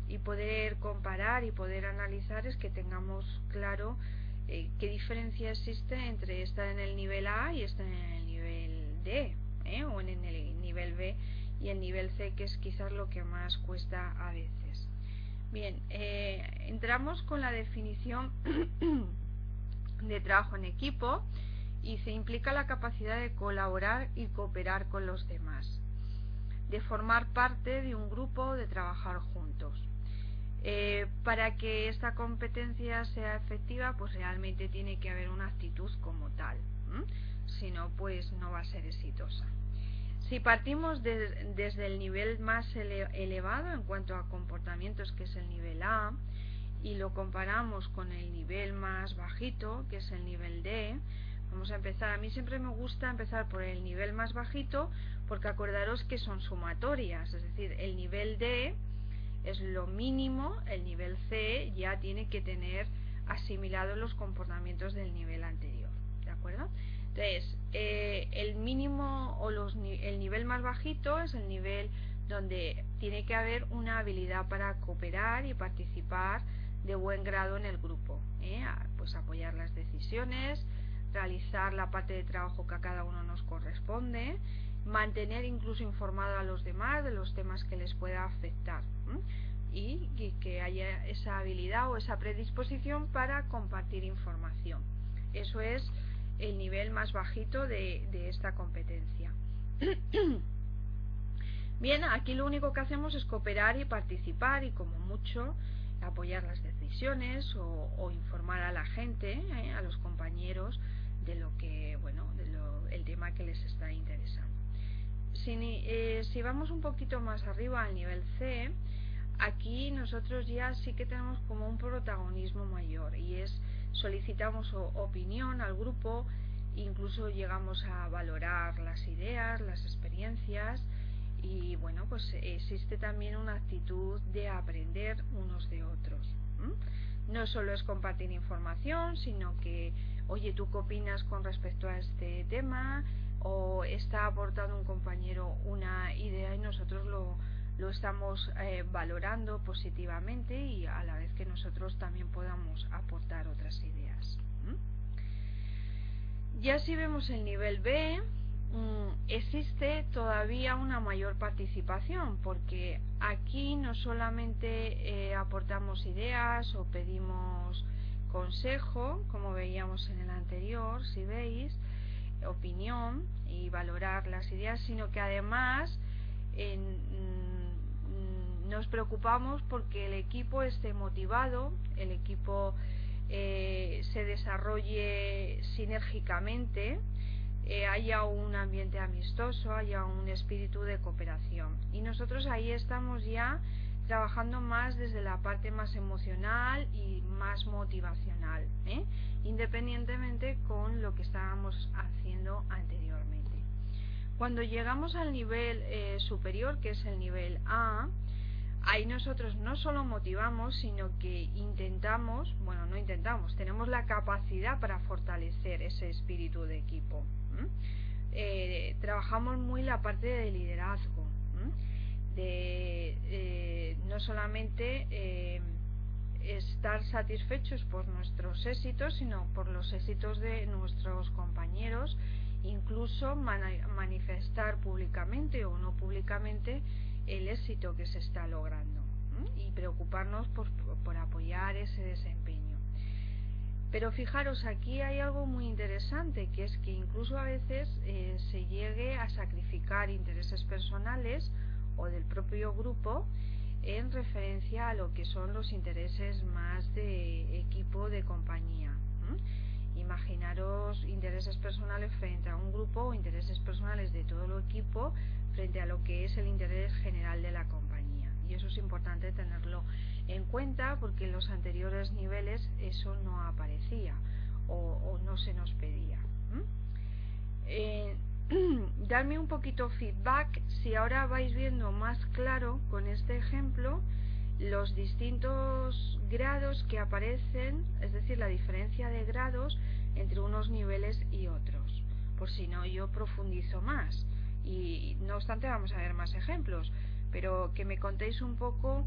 y poder comparar y poder analizar es que tengamos claro qué diferencia existe entre estar en el nivel A y estar en el nivel D, o en el nivel B y el nivel C, que es quizás lo que más cuesta a veces. Bien, entramos con la definición de trabajo en equipo y se implica la capacidad de colaborar y cooperar con los demás, de formar parte de un grupo, de trabajar juntos. Para que esta competencia sea efectiva, pues realmente tiene que haber una actitud como tal, si no, pues no va a ser exitosa. Si partimos desde el nivel más elevado en cuanto a comportamientos, que es el nivel A, y lo comparamos con el nivel más bajito, que es el nivel D, vamos a empezar. A mí siempre me gusta empezar por el nivel más bajito, porque acordaros que son sumatorias, es decir, el nivel D es lo mínimo, el nivel C ya tiene que tener asimilados los comportamientos del nivel anterior, ¿de acuerdo? Entonces, el mínimo o el nivel más bajito es el nivel donde tiene que haber una habilidad para cooperar y participar de buen grado en el grupo, pues apoyar las decisiones, realizar la parte de trabajo que a cada uno nos corresponde, mantener incluso informado a los demás de los temas que les pueda afectar, y que haya esa habilidad o esa predisposición para compartir información. Eso es el nivel más bajito de esta competencia. Bien, aquí lo único que hacemos es cooperar y participar, y como mucho apoyar las decisiones o informar a la gente, a los compañeros, de lo que, bueno, el tema que les está interesando. Si vamos un poquito más arriba al nivel C, aquí nosotros ya sí que tenemos como un protagonismo mayor, y solicitamos opinión al grupo, incluso llegamos a valorar las ideas, las experiencias, y bueno, pues existe también una actitud de aprender unos de otros. No solo es compartir información, sino que, oye, ¿tú qué opinas con respecto a este tema? O está aportando un compañero una idea y nosotros lo estamos valorando positivamente, y a la vez que nosotros también podamos aportar otras ideas. Ya si vemos el nivel B, existe todavía una mayor participación, porque aquí no solamente aportamos ideas o pedimos consejo, como veíamos en el anterior, si veis, opinión y valorar las ideas, sino que además nos preocupamos porque el equipo esté motivado, el equipo se desarrolle sinérgicamente, haya un ambiente amistoso, haya un espíritu de cooperación. Y nosotros ahí estamos ya trabajando más desde la parte más emocional y más motivacional, independientemente con lo que estábamos haciendo anteriormente. Cuando llegamos al nivel superior, que es el nivel A, ahí nosotros no solo motivamos, sino que tenemos la capacidad para fortalecer ese espíritu de equipo. Trabajamos muy la parte de liderazgo, no solamente estar satisfechos por nuestros éxitos, sino por los éxitos de nuestros compañeros, incluso manifestar públicamente o no públicamente el éxito que se está logrando, y preocuparnos por apoyar ese desempeño. Pero fijaros, aquí hay algo muy interesante, que es que incluso a veces se llegue a sacrificar intereses personales o del propio grupo en referencia a lo que son los intereses más de equipo, de compañía. Imaginaros intereses personales frente a un grupo, o intereses personales de todo el equipo frente a lo que es el interés general de la compañía, y eso es importante tenerlo en cuenta, porque en los anteriores niveles eso no aparecía o no se nos pedía. Darme un poquito feedback si ahora vais viendo más claro con este ejemplo los distintos grados que aparecen, es decir, la diferencia de grados entre unos niveles y otros. por si no yo profundizo más. Y no obstante vamos a ver más ejemplos, pero que me contéis un poco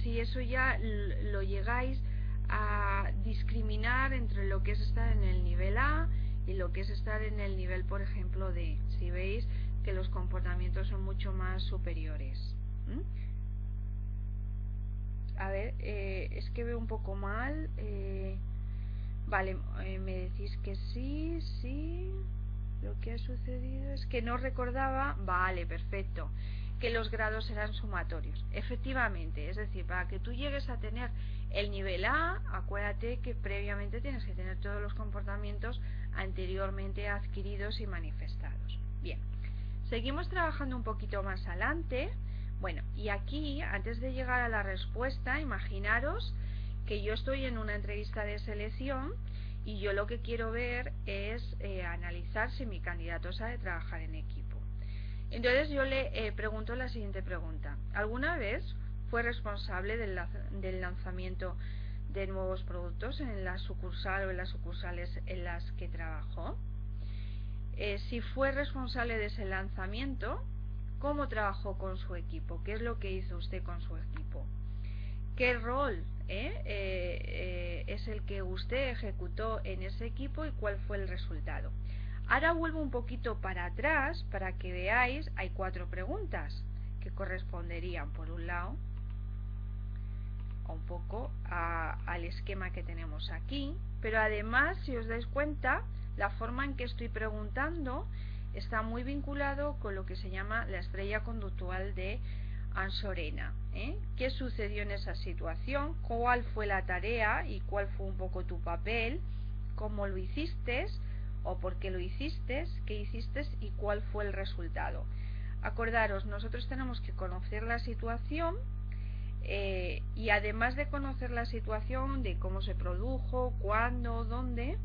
si eso ya lo llegáis a discriminar entre lo que es estar en el nivel A y lo que es estar en el nivel, por ejemplo, D, si veis que los comportamientos son mucho más superiores. A ver, es que veo un poco mal. Vale, me decís que sí, sí. Lo que ha sucedido es que no recordaba. Vale, perfecto. Que los grados eran sumatorios. Efectivamente, es decir, para que tú llegues a tener el nivel A, acuérdate que previamente tienes que tener todos los comportamientos anteriormente adquiridos y manifestados. Bien, seguimos trabajando un poquito más adelante. Bueno, y aquí, antes de llegar a la respuesta, imaginaros que yo estoy en una entrevista de selección y yo lo que quiero ver es analizar si mi candidato sabe trabajar en equipo. Entonces yo le pregunto la siguiente pregunta. ¿Alguna vez fue responsable del lanzamiento de nuevos productos en la sucursal o en las sucursales en las que trabajó? Si fue responsable de ese lanzamiento, ¿cómo trabajó con su equipo? ¿Qué es lo que hizo usted con su equipo? ¿Qué rol es el que usted ejecutó en ese equipo y cuál fue el resultado? Ahora vuelvo un poquito para atrás para que veáis, hay 4 preguntas que corresponderían por un lado un poco al esquema que tenemos aquí, pero además, si os dais cuenta, la forma en que estoy preguntando está muy vinculado con lo que se llama la estrella conductual de Ansorena. ¿Qué sucedió en esa situación? ¿Cuál fue la tarea y cuál fue un poco tu papel? ¿Cómo lo hiciste? ¿O por qué lo hiciste? ¿Qué hiciste? ¿Y cuál fue el resultado? Acordaros, nosotros tenemos que conocer la situación y además de conocer la situación, de cómo se produjo, cuándo, dónde,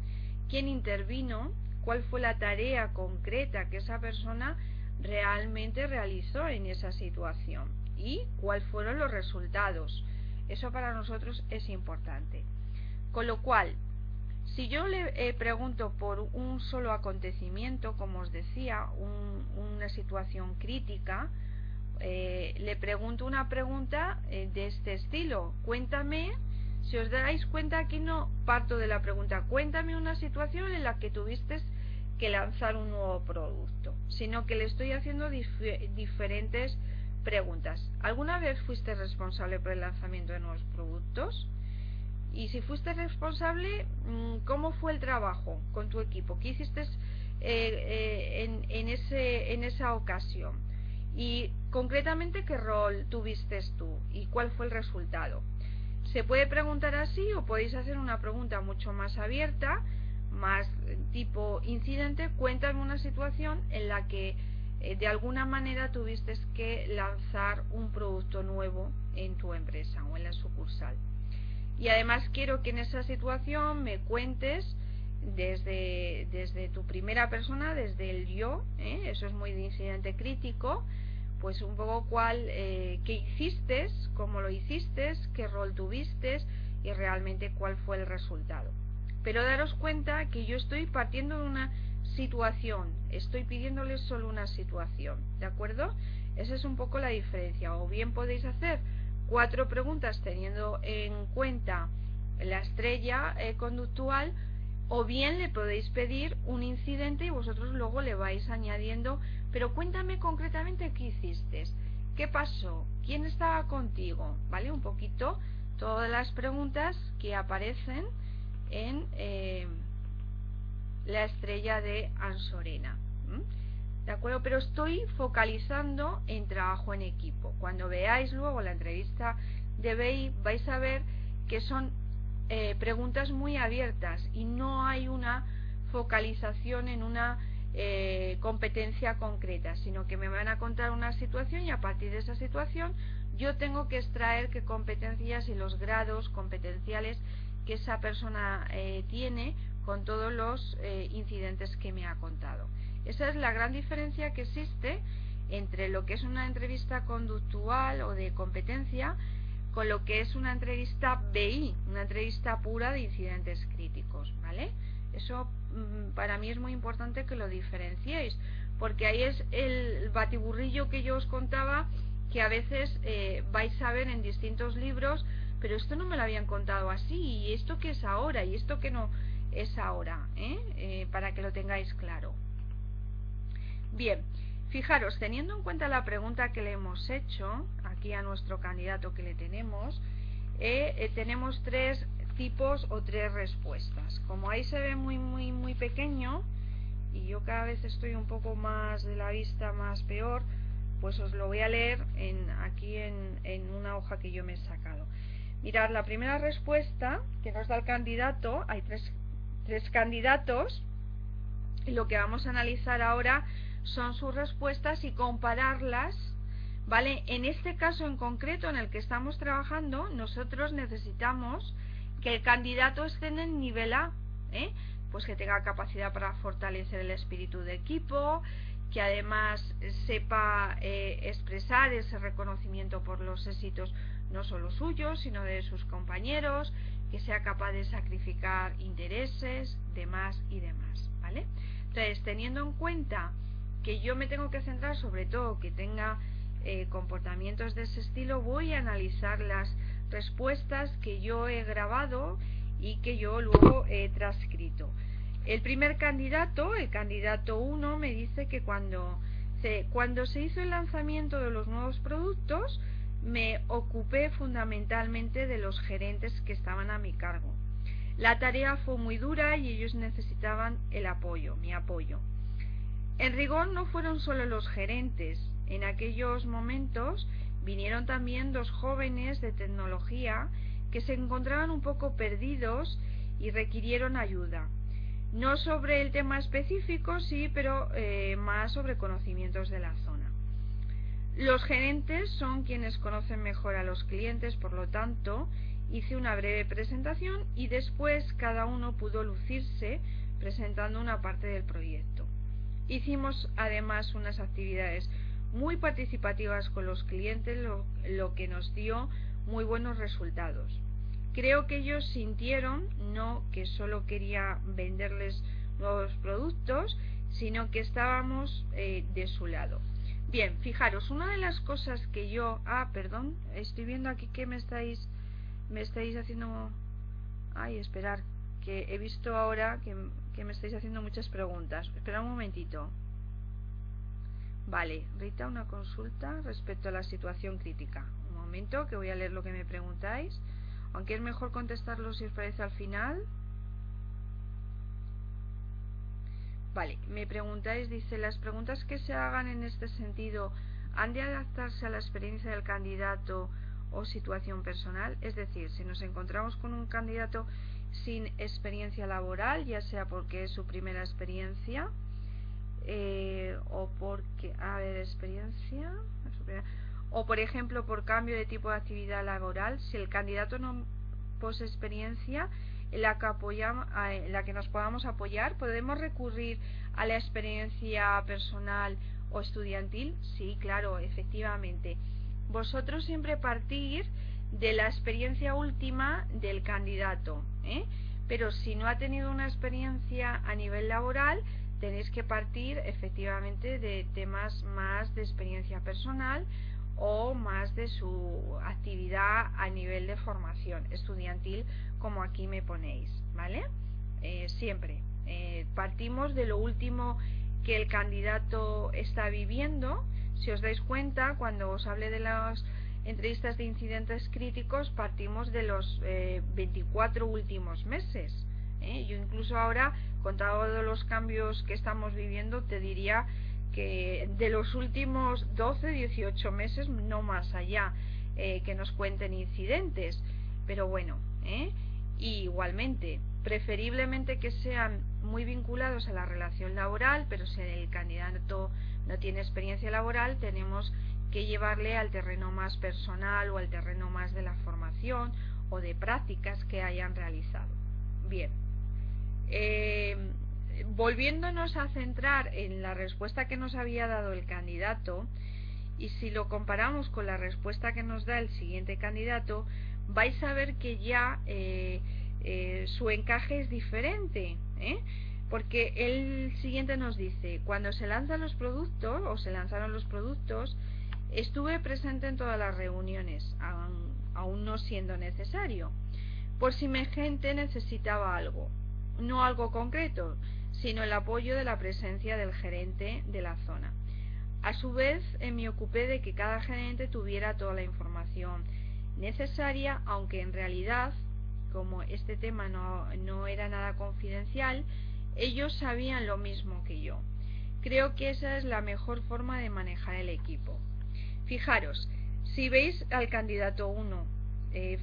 quién intervino, cuál fue la tarea concreta que esa persona realmente realizó en esa situación y cuáles fueron los resultados. Eso para nosotros es importante. Con lo cual, si yo le pregunto por un solo acontecimiento, como os decía, una situación crítica, le pregunto una pregunta de este estilo. Cuéntame, si os dais cuenta, aquí no parto de la pregunta, cuéntame una situación en la que tuviste que lanzar un nuevo producto, sino que le estoy haciendo diferentes preguntas. ¿Alguna vez fuiste responsable por el lanzamiento de nuevos productos? Y si fuiste responsable, ¿cómo fue el trabajo con tu equipo? ¿Qué hiciste en esa ocasión? Y concretamente, ¿qué rol tuviste tú? ¿Y cuál fue el resultado? Se puede preguntar así, o podéis hacer una pregunta mucho más abierta, más tipo incidente. Cuéntame una situación en la que de alguna manera tuviste que lanzar un producto nuevo en tu empresa o en la sucursal. Y además quiero que en esa situación me cuentes desde tu primera persona, desde el yo, eso es muy de incidente crítico, pues un poco qué hiciste, cómo lo hiciste, qué rol tuviste y realmente cuál fue el resultado. Pero daros cuenta que yo estoy partiendo de una situación, estoy pidiéndoles solo una situación, ¿de acuerdo? Esa es un poco la diferencia. O bien podéis hacer 4 preguntas teniendo en cuenta la estrella conductual, o bien le podéis pedir un incidente y vosotros luego le vais añadiendo, pero cuéntame concretamente qué hiciste, qué pasó, quién estaba contigo, ¿vale? Un poquito todas las preguntas que aparecen en la estrella de Ansorena. ¿De acuerdo? Pero estoy focalizando en trabajo en equipo. Cuando veáis luego la entrevista de BI, vais a ver que son preguntas muy abiertas y no hay una focalización en una competencia concreta, sino que me van a contar una situación y a partir de esa situación yo tengo que extraer qué competencias y los grados competenciales que esa persona tiene con todos los incidentes que me ha contado. Esa es la gran diferencia que existe entre lo que es una entrevista conductual o de competencia con lo que es una entrevista BI, una entrevista pura de incidentes críticos, ¿vale? Eso para mí es muy importante que lo diferenciéis, porque ahí es el batiburrillo que yo os contaba, que a veces vais a ver en distintos libros, pero esto no me lo habían contado así, y esto que es ahora, y esto que no es ahora, para que lo tengáis claro. Bien, fijaros, teniendo en cuenta la pregunta que le hemos hecho aquí a nuestro candidato que le tenemos, tenemos tres tipos o tres respuestas. Como ahí se ve muy pequeño, y yo cada vez estoy un poco más de la vista más peor, pues os lo voy a leer aquí en una hoja que yo me he sacado. Mirad, la primera respuesta que nos da el candidato, hay tres candidatos, y lo que vamos a analizar ahora son sus respuestas y compararlas, ¿vale? En este caso en concreto en el que estamos trabajando, nosotros necesitamos que el candidato esté en el nivel A, pues que tenga capacidad para fortalecer el espíritu de equipo, que además sepa expresar ese reconocimiento por los éxitos no solo suyos, sino de sus compañeros, que sea capaz de sacrificar intereses, demás y demás, ¿vale? Entonces, teniendo en cuenta que yo me tengo que centrar sobre todo que tenga comportamientos de ese estilo, voy a analizar las respuestas que yo he grabado y que yo luego he transcrito. El primer candidato, el candidato 1, me dice que cuando se hizo el lanzamiento de los nuevos productos, me ocupé fundamentalmente de los gerentes que estaban a mi cargo. La tarea fue muy dura y ellos necesitaban mi apoyo. En rigor no fueron solo los gerentes. En aquellos momentos vinieron también dos jóvenes de tecnología que se encontraban un poco perdidos y requirieron ayuda. No sobre el tema específico, sí, pero más sobre conocimientos de la zona. Los gerentes son quienes conocen mejor a los clientes, por lo tanto, hice una breve presentación y después cada uno pudo lucirse presentando una parte del proyecto. Hicimos además unas actividades muy participativas con los clientes, lo que nos dio muy buenos resultados. Creo que ellos sintieron no que solo quería venderles nuevos productos, sino que estábamos de su lado. Bien, fijaros, una de las cosas que yo... perdón, estoy viendo aquí que me estáis haciendo... esperar, que he visto ahora que me estáis haciendo muchas preguntas. Espera un momentito. Vale, Rita, una consulta respecto a la situación crítica. Un momento, que voy a leer lo que me preguntáis. Aunque es mejor contestarlo si os parece al final. Vale, me preguntáis, dice, las preguntas que se hagan en este sentido han de adaptarse a la experiencia del candidato o situación personal. Es decir, si nos encontramos con un candidato sin experiencia laboral, ya sea porque es su primera experiencia o porque o por ejemplo por cambio de tipo de actividad laboral, si el candidato no posee experiencia en la que nos podamos apoyar, ¿podemos recurrir a la experiencia personal o estudiantil? Sí, claro, efectivamente. Vosotros siempre partir de la experiencia última del candidato, pero si no ha tenido una experiencia a nivel laboral, tenéis que partir efectivamente de temas más de experiencia personal o más de su actividad a nivel de formación estudiantil, como aquí me ponéis, ¿vale? Siempre partimos de lo último que el candidato está viviendo. Si os dais cuenta, cuando os hablé de las entrevistas de incidentes críticos, partimos de los 24 últimos meses. Yo incluso ahora, con todos los cambios que estamos viviendo, te diría que de los últimos 12, 18 meses, no más allá, que nos cuenten incidentes. Pero bueno, y igualmente, preferiblemente que sean muy vinculados a la relación laboral, pero si el candidato no tiene experiencia laboral, tenemos que llevarle al terreno más personal o al terreno más de la formación o de prácticas que hayan realizado. Bien, volviéndonos a centrar en la respuesta que nos había dado el candidato, y si lo comparamos con la respuesta que nos da el siguiente candidato, vais a ver que ya su encaje es diferente, Porque el siguiente nos dice: cuando se lanzan los productos, o se lanzaron los productos, estuve presente en todas las reuniones, aún no siendo necesario, por si mi gente necesitaba algo, no algo concreto, sino el apoyo de la presencia del gerente de la zona. A su vez, me ocupé de que cada gerente tuviera toda la información necesaria, aunque en realidad, como este tema no era nada confidencial, ellos sabían lo mismo que yo. Creo que esa es la mejor forma de manejar el equipo. Fijaros, si veis al candidato 1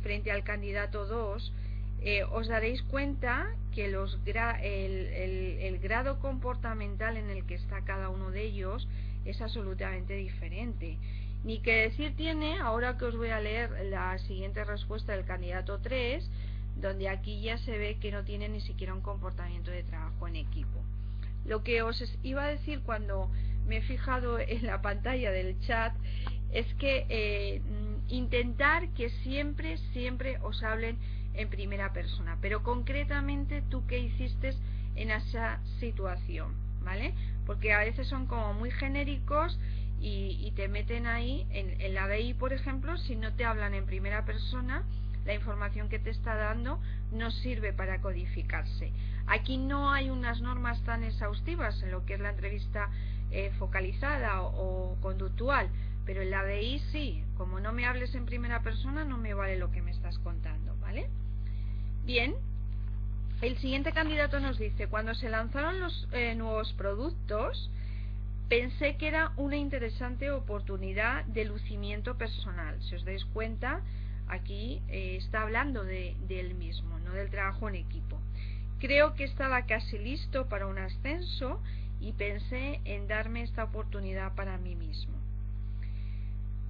frente al candidato 2, os daréis cuenta que el grado comportamental en el que está cada uno de ellos es absolutamente diferente. Ni que decir tiene, ahora que os voy a leer la siguiente respuesta del candidato 3, donde aquí ya se ve que no tiene ni siquiera un comportamiento de trabajo en equipo. Lo que os iba a decir cuando me he fijado en la pantalla del chat es que intentar que siempre os hablen en primera persona, pero concretamente tú qué hiciste en esa situación, ¿vale? Porque a veces son como muy genéricos y te meten ahí en la BI, por ejemplo. Si no te hablan en primera persona, la información que te está dando no sirve para codificarse. Aquí no hay unas normas tan exhaustivas en lo que es la entrevista focalizada o conductual, pero en la BI sí. Como no me hables en primera persona, no me vale lo que me estás contando, ¿vale? Bien, el siguiente candidato nos dice: cuando se lanzaron los nuevos productos, pensé que era una interesante oportunidad de lucimiento personal. Si os dais cuenta, aquí está hablando de él mismo, no del trabajo en equipo. Creo que estaba casi listo para un ascenso y pensé en darme esta oportunidad para mí mismo.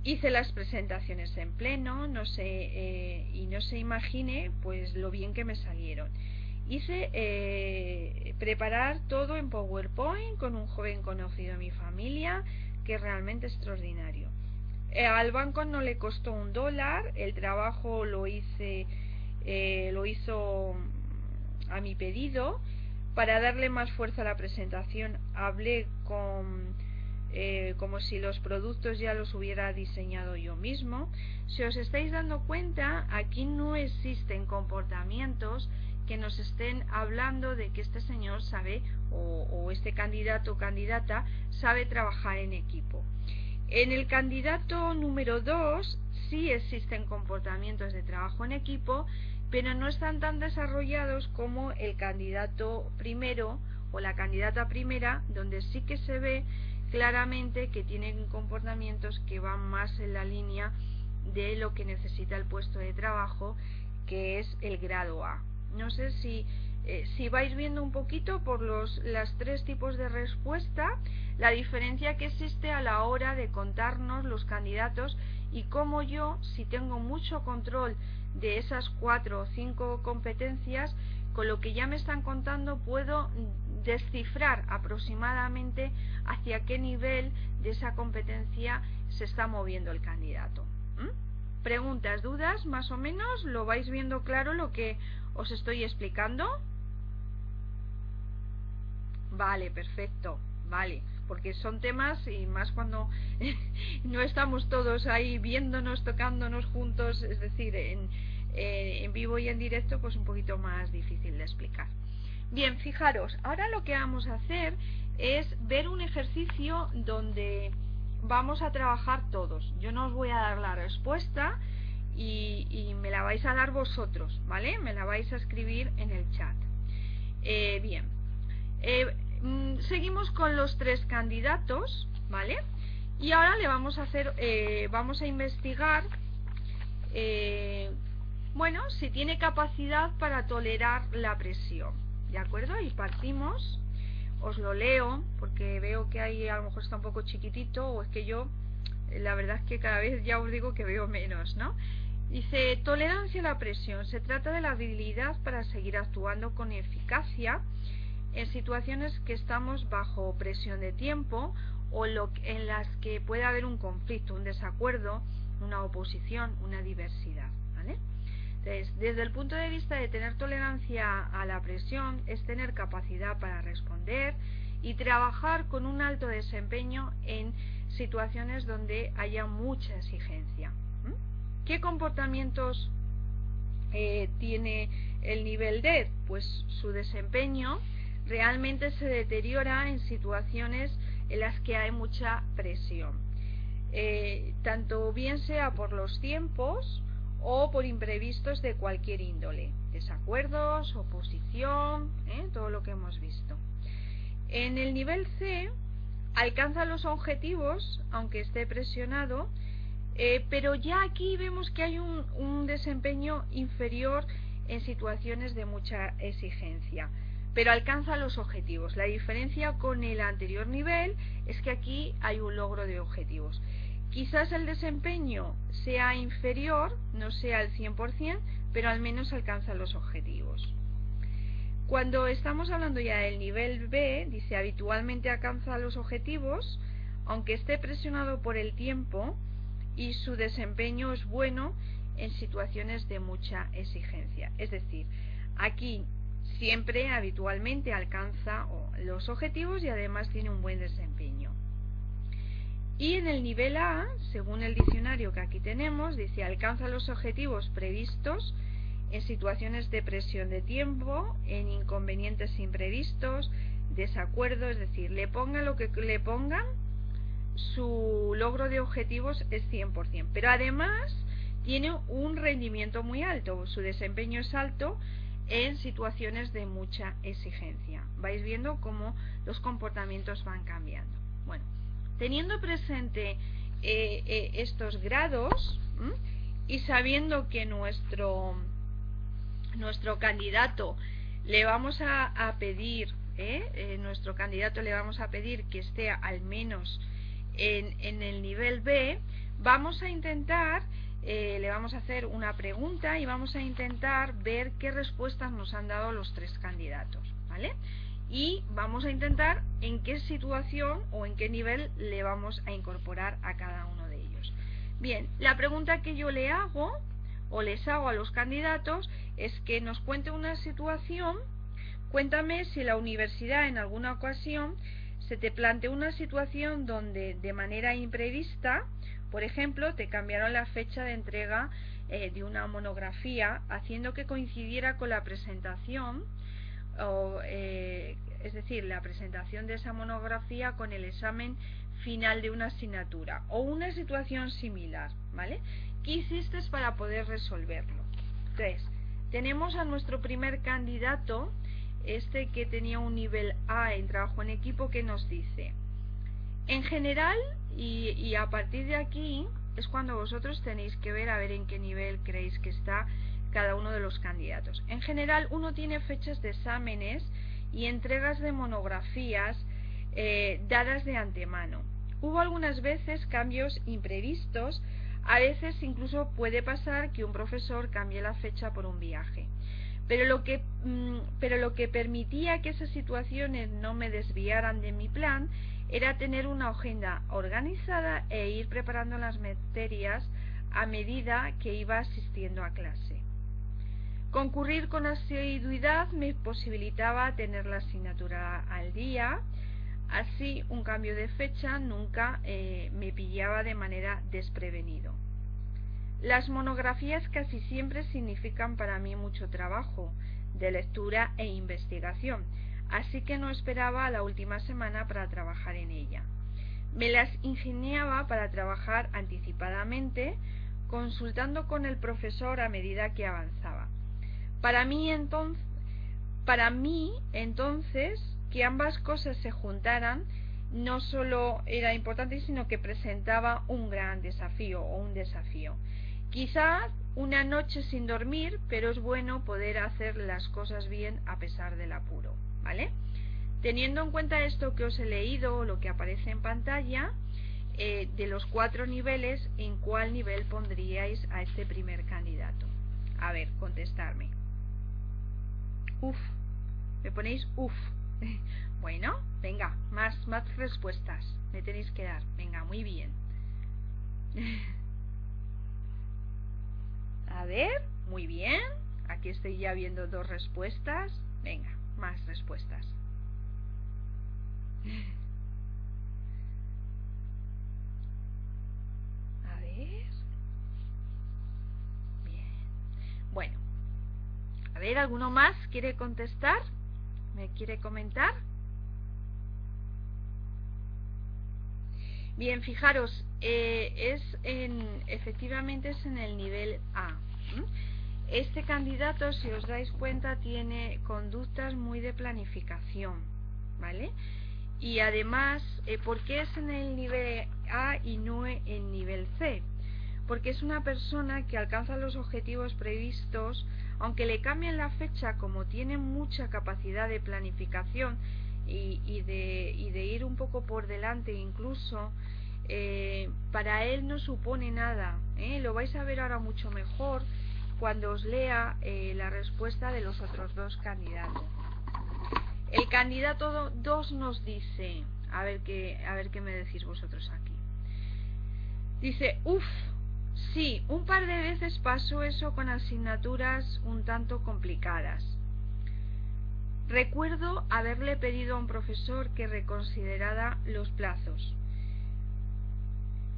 Hice las presentaciones en pleno, y no se imagine pues lo bien que me salieron. Hice preparar todo en PowerPoint con un joven conocido de mi familia, que es realmente extraordinario. Al banco no le costó $1, el trabajo lo hizo a mi pedido. Para darle más fuerza a la presentación, hablé como si los productos ya los hubiera diseñado yo mismo. Si os estáis dando cuenta, aquí no existen comportamientos que nos estén hablando de que este señor sabe, o este candidato o candidata sabe trabajar en equipo. En el candidato número 2 sí existen comportamientos de trabajo en equipo, pero no están tan desarrollados como el candidato primero o la candidata primera, donde sí que se ve claramente que tienen comportamientos que van más en la línea de lo que necesita el puesto de trabajo, que es el grado A. No sé si vais viendo un poquito por los tres tipos de respuesta la diferencia que existe a la hora de contarnos los candidatos, y cómo yo, si tengo mucho control de esas 4 o 5 competencias, con lo que ya me están contando puedo descifrar aproximadamente hacia qué nivel de esa competencia se está moviendo el candidato. ¿Preguntas, dudas? ¿Más o menos lo vais viendo claro lo que os estoy explicando? Vale, perfecto, vale, porque son temas, y más cuando no estamos todos ahí viéndonos, tocándonos juntos, es decir, en vivo y en directo, pues un poquito más difícil de explicar. Bien, fijaros, ahora lo que vamos a hacer es ver un ejercicio donde vamos a trabajar todos. Yo no os voy a dar la respuesta y me la vais a dar vosotros, ¿vale? Me la vais a escribir en el chat. Bien, seguimos con los 3 candidatos, ¿vale? Y ahora le vamos a hacer, vamos a investigar, bueno, si tiene capacidad para tolerar la presión, ¿de acuerdo? Y partimos. Os lo leo porque veo que ahí a lo mejor está un poco chiquitito, o es que yo, la verdad es que cada vez ya os digo que veo menos, ¿no? Dice: tolerancia a la presión. Se trata de la habilidad para seguir actuando con eficacia en situaciones que estamos bajo presión de tiempo, o en las que puede haber un conflicto, un desacuerdo, una oposición, una diversidad, ¿vale? Entonces, desde el punto de vista de tener tolerancia a la presión, es tener capacidad para responder y trabajar con un alto desempeño en situaciones donde haya mucha exigencia. ¿Qué comportamientos tiene el nivel D? Pues su desempeño realmente se deteriora en situaciones en las que hay mucha presión, tanto bien sea por los tiempos o por imprevistos de cualquier índole, desacuerdos, oposición, todo lo que hemos visto. En el nivel C alcanza los objetivos aunque esté presionado, pero ya aquí vemos que hay un desempeño inferior en situaciones de mucha exigencia, pero alcanza los objetivos. La diferencia con el anterior nivel es que aquí hay un logro de objetivos. Quizás el desempeño sea inferior, no sea al 100%, pero al menos alcanza los objetivos. Cuando estamos hablando ya del nivel B, dice habitualmente alcanza los objetivos, aunque esté presionado por el tiempo, y su desempeño es bueno en situaciones de mucha exigencia. Es decir, aquí siempre habitualmente alcanza los objetivos y además tiene un buen desempeño. Y en el nivel A, según el diccionario que aquí tenemos, dice alcanza los objetivos previstos en situaciones de presión de tiempo, en inconvenientes imprevistos, desacuerdo, es decir, le pongan lo que le pongan, su logro de objetivos es 100%, pero además tiene un rendimiento muy alto, su desempeño es alto en situaciones de mucha exigencia. Vais viendo cómo los comportamientos van cambiando. Bueno, teniendo presente estos grados y sabiendo que nuestro candidato le vamos a pedir, nuestro candidato le vamos a pedir que esté al menos en el nivel B, vamos a intentar, le vamos a hacer una pregunta y vamos a intentar ver qué respuestas nos han dado los tres candidatos, ¿vale? Y vamos a intentar en qué situación o en qué nivel le vamos a incorporar a cada uno de ellos. Bien, la pregunta que yo le hago o les hago a los candidatos es que nos cuente una situación. Cuéntame si la universidad en alguna ocasión se te planteó una situación donde de manera imprevista, por ejemplo, te cambiaron la fecha de entrega de una monografía haciendo que coincidiera con la presentación, es decir, la presentación de esa monografía con el examen final de una asignatura o una situación similar, ¿vale? ¿Qué hiciste para poder resolverlo? Entonces, tenemos a nuestro primer candidato, que tenía un nivel A en trabajo en equipo, que nos dice: en general, y a partir de aquí es cuando vosotros tenéis que ver a ver en qué nivel creéis que está cada uno de los candidatos. En general, uno tiene fechas de exámenes y entregas de monografías dadas de antemano. Hubo algunas veces cambios imprevistos, a veces incluso puede pasar que un profesor cambie la fecha por un viaje. Pero lo que permitía que esas situaciones no me desviaran de mi plan era tener una agenda organizada e ir preparando las materias a medida que iba asistiendo a clase. Concurrir con asiduidad me posibilitaba tener la asignatura al día, así un cambio de fecha nunca me pillaba de manera desprevenido. Las monografías casi siempre significan para mí mucho trabajo de lectura e investigación, así que no esperaba a la última semana para trabajar en ella. Me las ingeniaba para trabajar anticipadamente, consultando con el profesor a medida que avanzaba. Para mí entonces, que ambas cosas se juntaran no solo era importante, sino que presentaba un gran desafío o un desafío. Quizás una noche sin dormir, pero es bueno poder hacer las cosas bien a pesar del apuro, ¿vale? Teniendo en cuenta esto que os he leído, lo que aparece en pantalla, de los 4 niveles, ¿en cuál nivel pondríais a este primer candidato? A ver, contestarme. Uf, me ponéis uf. Bueno, venga, más respuestas me tenéis que dar. Venga, muy bien. A ver, Muy bien. Aquí estoy ya viendo 2 respuestas. Venga, más respuestas. A ver. Bien. Bueno. A ver, ¿alguno más quiere contestar? ¿Me quiere comentar? Bien, fijaros, efectivamente es en el nivel A. Este candidato, si os dais cuenta, tiene conductas muy de planificación, ¿vale? Y además, ¿por qué es en el nivel A y no en nivel C? Porque es una persona que alcanza los objetivos previstos, aunque le cambien la fecha, como tiene mucha capacidad de planificación y de ir un poco por delante incluso, para él no supone nada, lo vais a ver ahora mucho mejor cuando os lea la respuesta de los otros 2 candidatos. El candidato 2 nos dice, a ver qué me decís vosotros aquí. Dice, sí, un par de veces pasó eso con asignaturas un tanto complicadas. Recuerdo haberle pedido a un profesor que reconsiderara los plazos,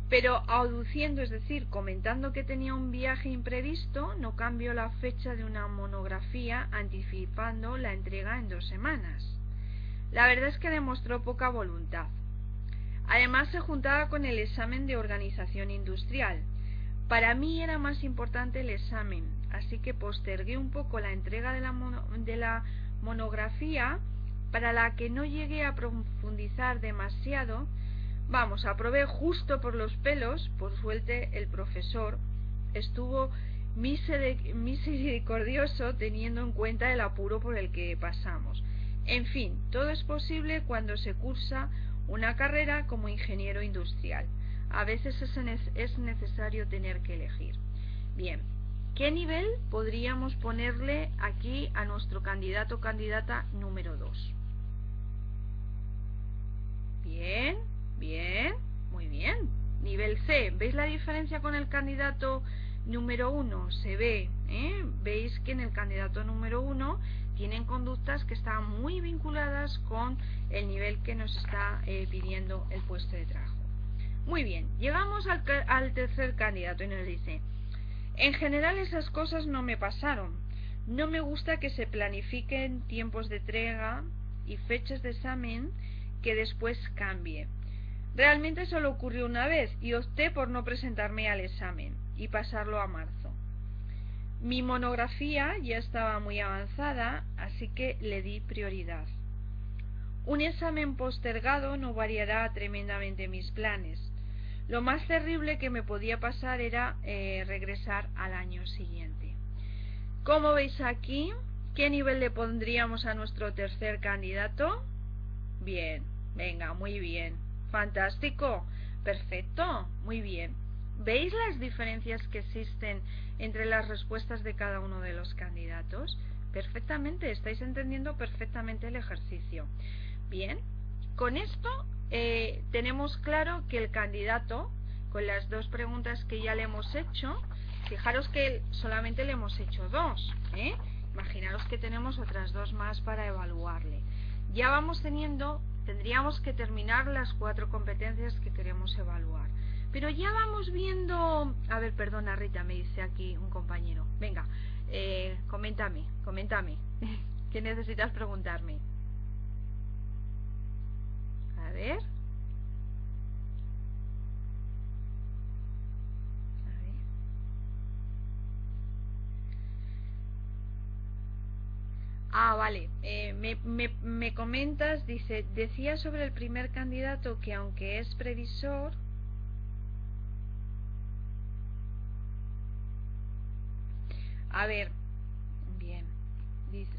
pero aduciendo, es decir, comentando que tenía un viaje imprevisto, no cambió la fecha de una monografía, anticipando la entrega en 2 semanas. La verdad es que demostró poca voluntad. Además, se juntaba con el examen de organización industrial. Para mí era más importante el examen, así que postergué un poco la entrega de la monografía, para la que no llegué a profundizar demasiado. Vamos, aprobé justo por los pelos. Por suerte el profesor estuvo misericordioso, teniendo en cuenta el apuro por el que pasamos. En fin, todo es posible cuando se cursa una carrera como ingeniero industrial. A veces es necesario tener que elegir. Bien, ¿qué nivel podríamos ponerle aquí a nuestro candidato o candidata número 2? Bien, bien, muy bien. Nivel C. ¿Veis la diferencia con el candidato número 1? Se ve, veis que en el candidato número 1 tienen conductas que están muy vinculadas con el nivel que nos está pidiendo el puesto de trabajo. Muy bien, llegamos al tercer candidato y nos dice: en general esas cosas no me pasaron. No me gusta que se planifiquen tiempos de entrega y fechas de examen que después cambie. Realmente solo ocurrió una vez y opté por no presentarme al examen y pasarlo a marzo. Mi monografía ya estaba muy avanzada, así que le di prioridad. Un examen postergado no variará tremendamente mis planes. Lo más terrible que me podía pasar era regresar al año siguiente. Como veis aquí, ¿qué nivel le pondríamos a nuestro tercer candidato? Bien, venga, muy bien. Fantástico, perfecto, muy bien. ¿Veis las diferencias que existen entre las respuestas de cada uno de los candidatos? Perfectamente, estáis entendiendo perfectamente el ejercicio. Bien, con esto tenemos claro que el candidato, con las 2 preguntas que ya le hemos hecho, fijaros que solamente le hemos hecho 2, imaginaros que tenemos otras 2 más para evaluarle. Ya vamos tendríamos que terminar las 4 competencias que queremos evaluar. Pero ya vamos viendo... A ver, perdona Rita, me dice aquí un compañero. Venga, coméntame. ¿Qué necesitas preguntarme? A ver. Ah, vale. Me comentas, dice, decía sobre el primer candidato que aunque es previsor... A ver, bien.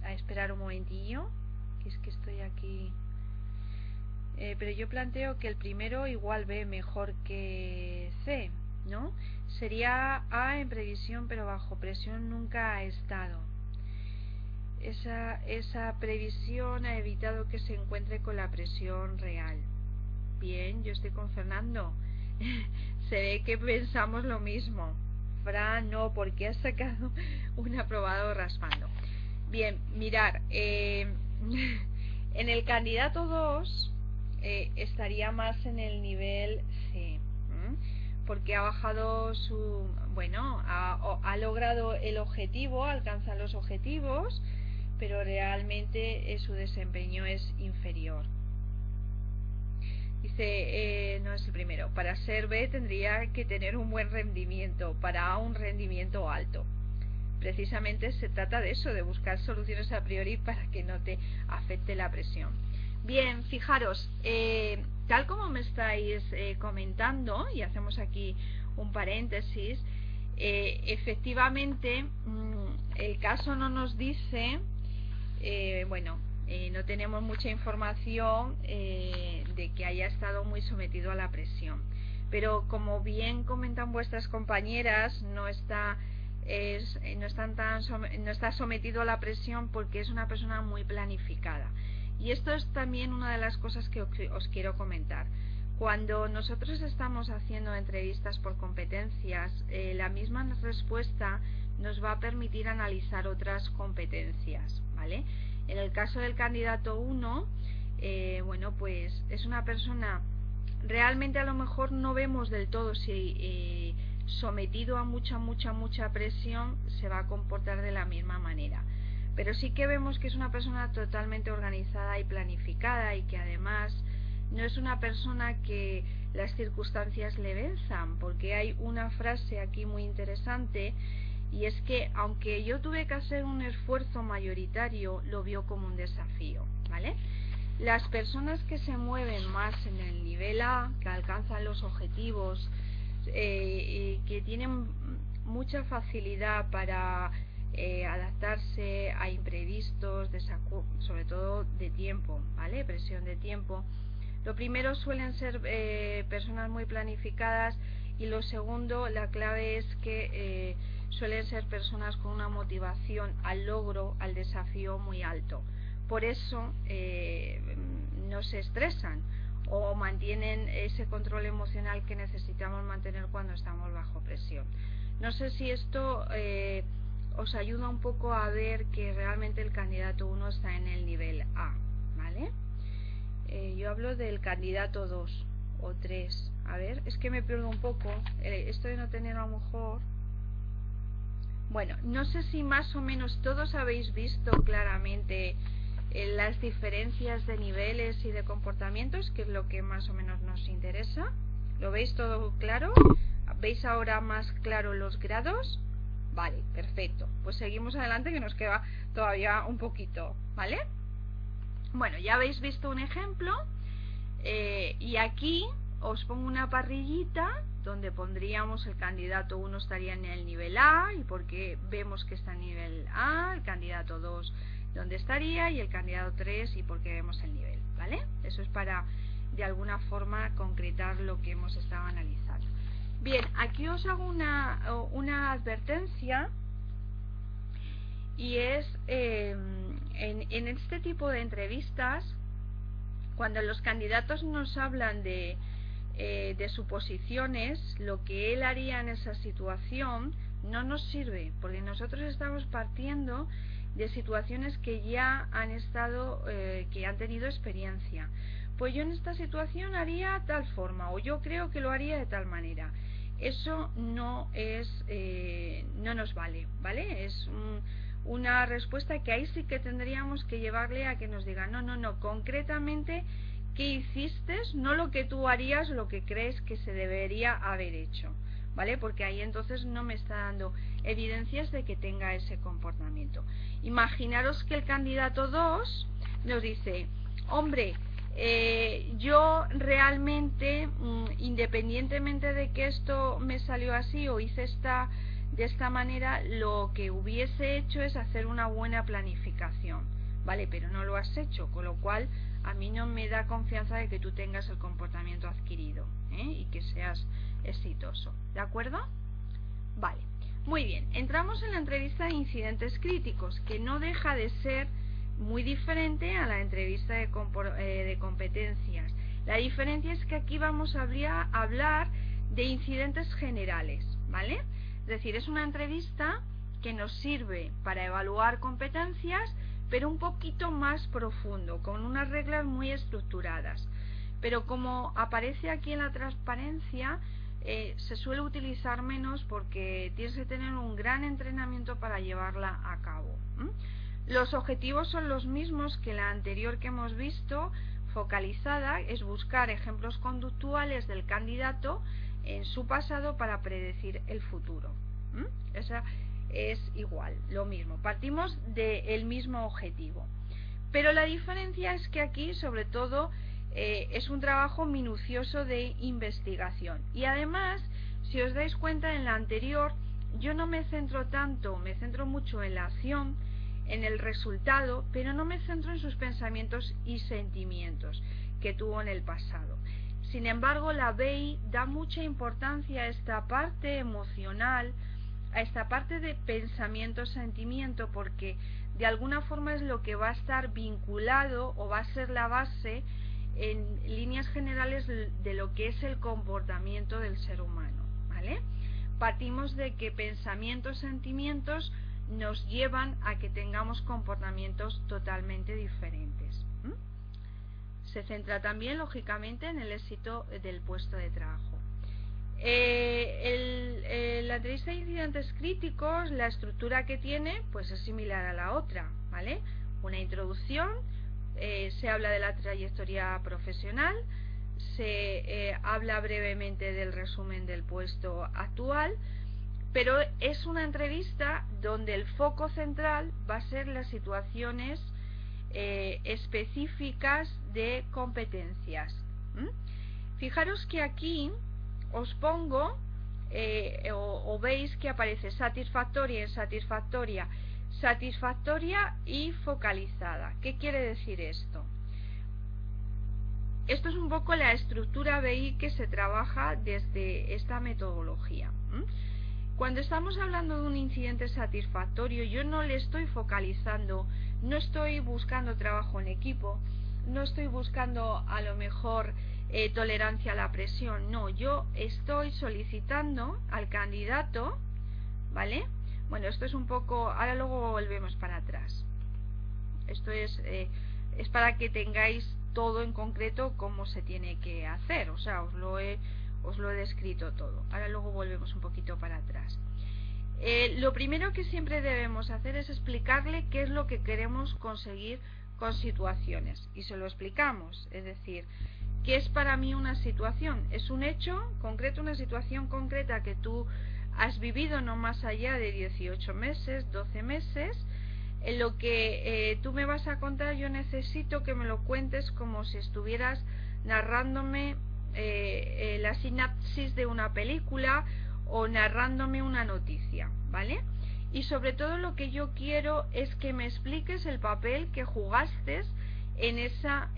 A esperar un momentillo, que es que estoy aquí... pero yo planteo que el primero igual ve mejor que C, ¿no? Sería A en previsión, pero bajo presión nunca ha estado. Esa previsión ha evitado que se encuentre con la presión real. Bien, yo estoy con Fernando. Se ve que pensamos lo mismo. Fran, no, porque has sacado un aprobado raspando. Bien, mirar, en el candidato 2 estaría más en el nivel C, porque ha bajado su, bueno, ha logrado el objetivo, alcanza los objetivos, pero realmente su desempeño es inferior. Dice, no es el primero, para ser B tendría que tener un buen rendimiento, para A un rendimiento alto. Precisamente se trata de eso, de buscar soluciones a priori para que no te afecte la presión. Bien, fijaros, tal como me estáis comentando, y hacemos aquí un paréntesis, efectivamente el caso no nos dice, bueno, no tenemos mucha información de que haya estado muy sometido a la presión, pero como bien comentan vuestras compañeras, no está sometido a la presión porque es una persona muy planificada. Y esto es también una de las cosas que os quiero comentar. Cuando nosotros estamos haciendo entrevistas por competencias, la misma respuesta nos va a permitir analizar otras competencias, ¿vale? En el caso del candidato 1, bueno, pues es una persona, realmente a lo mejor no vemos del todo si sometido a mucha presión se va a comportar de la misma manera, pero sí que vemos que es una persona totalmente organizada y planificada, y que además no es una persona que las circunstancias le venzan, porque hay una frase aquí muy interesante, y es que aunque yo tuve que hacer un esfuerzo mayoritario, lo vio como un desafío, ¿vale? Las personas que se mueven más en el nivel A, que alcanzan los objetivos, que tienen mucha facilidad para adaptarse a imprevistos, sobre todo de tiempo, ¿vale? Presión de tiempo. Lo primero suelen ser personas muy planificadas, y lo segundo, la clave es que suelen ser personas con una motivación al logro, al desafío muy alto. Por eso no se estresan o mantienen ese control emocional que necesitamos mantener cuando estamos bajo presión. No sé si esto os ayuda un poco a ver que realmente el candidato 1 está en el nivel A, ¿vale? Yo hablo del candidato 2 o 3. A ver, es que me pierdo un poco. Esto de no tener a lo mejor... Bueno, no sé si más o menos todos habéis visto claramente las diferencias de niveles y de comportamientos, que es lo que más o menos nos interesa. ¿Lo veis todo claro? ¿Veis ahora más claro los grados? Vale, perfecto. Pues seguimos adelante, que nos queda todavía un poquito, ¿vale? Bueno, ya habéis visto un ejemplo, y aquí os pongo una parrillita donde pondríamos el candidato 1 estaría en el nivel A, y porque vemos que está en nivel A, el candidato 2 dónde estaría, y el candidato 3 y porque vemos el nivel, ¿vale? Eso es para de alguna forma concretar lo que hemos estado analizando. Bien, aquí os hago una advertencia, y es en este tipo de entrevistas, cuando los candidatos nos hablan de suposiciones, lo que él haría en esa situación no nos sirve, porque nosotros estamos partiendo de situaciones que ya han estado, que han tenido experiencia. Pues yo en esta situación haría tal forma, o yo creo que lo haría de tal manera. Eso no es, no nos vale, ¿vale? Es una respuesta que ahí sí que tendríamos que llevarle a que nos diga no, concretamente qué hiciste, no lo que tú harías, lo que crees que se debería haber hecho, ¿vale? Porque ahí entonces no me está dando evidencias de que tenga ese comportamiento. Imaginaros que el candidato 2 nos dice, hombre, yo realmente, independientemente de que esto me salió así o hice de esta manera, lo que hubiese hecho es hacer una buena planificación, ¿vale? Pero no lo has hecho, con lo cual a mí no me da confianza de que tú tengas el comportamiento adquirido, y que seas exitoso, ¿de acuerdo? Vale, muy bien, entramos en la entrevista de incidentes críticos, que no deja de ser muy diferente a la entrevista de competencias. La diferencia es que aquí vamos a hablar de incidentes generales, ¿vale? Es decir, es una entrevista que nos sirve para evaluar competencias, pero un poquito más profundo, con unas reglas muy estructuradas. Pero como aparece aquí en la transparencia, se suele utilizar menos porque tienes que tener un gran entrenamiento para llevarla a cabo. Los objetivos son los mismos que la anterior que hemos visto, focalizada, es buscar ejemplos conductuales del candidato en su pasado para predecir el futuro. Esa es igual, lo mismo, partimos del mismo objetivo, pero la diferencia es que aquí sobre todo es un trabajo minucioso de investigación, y además, si os dais cuenta, en la anterior yo no me centro tanto, me centro mucho en la acción, en el resultado, pero no me centro en sus pensamientos y sentimientos que tuvo en el pasado. Sin embargo, la BEI da mucha importancia a esta parte emocional, a esta parte de pensamiento-sentimiento, porque de alguna forma es lo que va a estar vinculado o va a ser la base en líneas generales de lo que es el comportamiento del ser humano, ¿vale? Partimos de que pensamientos, sentimientos nos llevan a que tengamos comportamientos totalmente diferentes. Se centra también, lógicamente, en el éxito del puesto de trabajo. La entrevista de incidentes críticos, la estructura que tiene, pues es similar a la otra, ¿vale? Una introducción, se habla de la trayectoria profesional, se habla brevemente del resumen del puesto actual, pero es una entrevista donde el foco central va a ser las situaciones específicas de competencias. Fijaros que aquí os pongo o veis que aparece satisfactoria, insatisfactoria, satisfactoria y focalizada. ¿Qué quiere decir esto? Esto es un poco la estructura BI que se trabaja desde esta metodología. Cuando estamos hablando de un incidente satisfactorio, yo no le estoy focalizando, no estoy buscando trabajo en equipo, no estoy buscando a lo mejor tolerancia a la presión, no, yo estoy solicitando al candidato, ¿vale? Bueno, esto es un poco, ahora luego volvemos para atrás. Esto es para que tengáis todo en concreto cómo se tiene que hacer, o sea, os lo he descrito todo. Ahora luego volvemos un poquito para atrás. Lo primero que siempre debemos hacer es explicarle qué es lo que queremos conseguir con situaciones, y se lo explicamos, es decir, ¿qué es para mí una situación? Es un hecho concreto, una situación concreta que tú has vivido no más allá de 18 meses, 12 meses. En lo que tú me vas a contar, yo necesito que me lo cuentes como si estuvieras narrándome la sinapsis de una película o narrándome una noticia, ¿vale? Y sobre todo lo que yo quiero es que me expliques el papel que jugaste en esa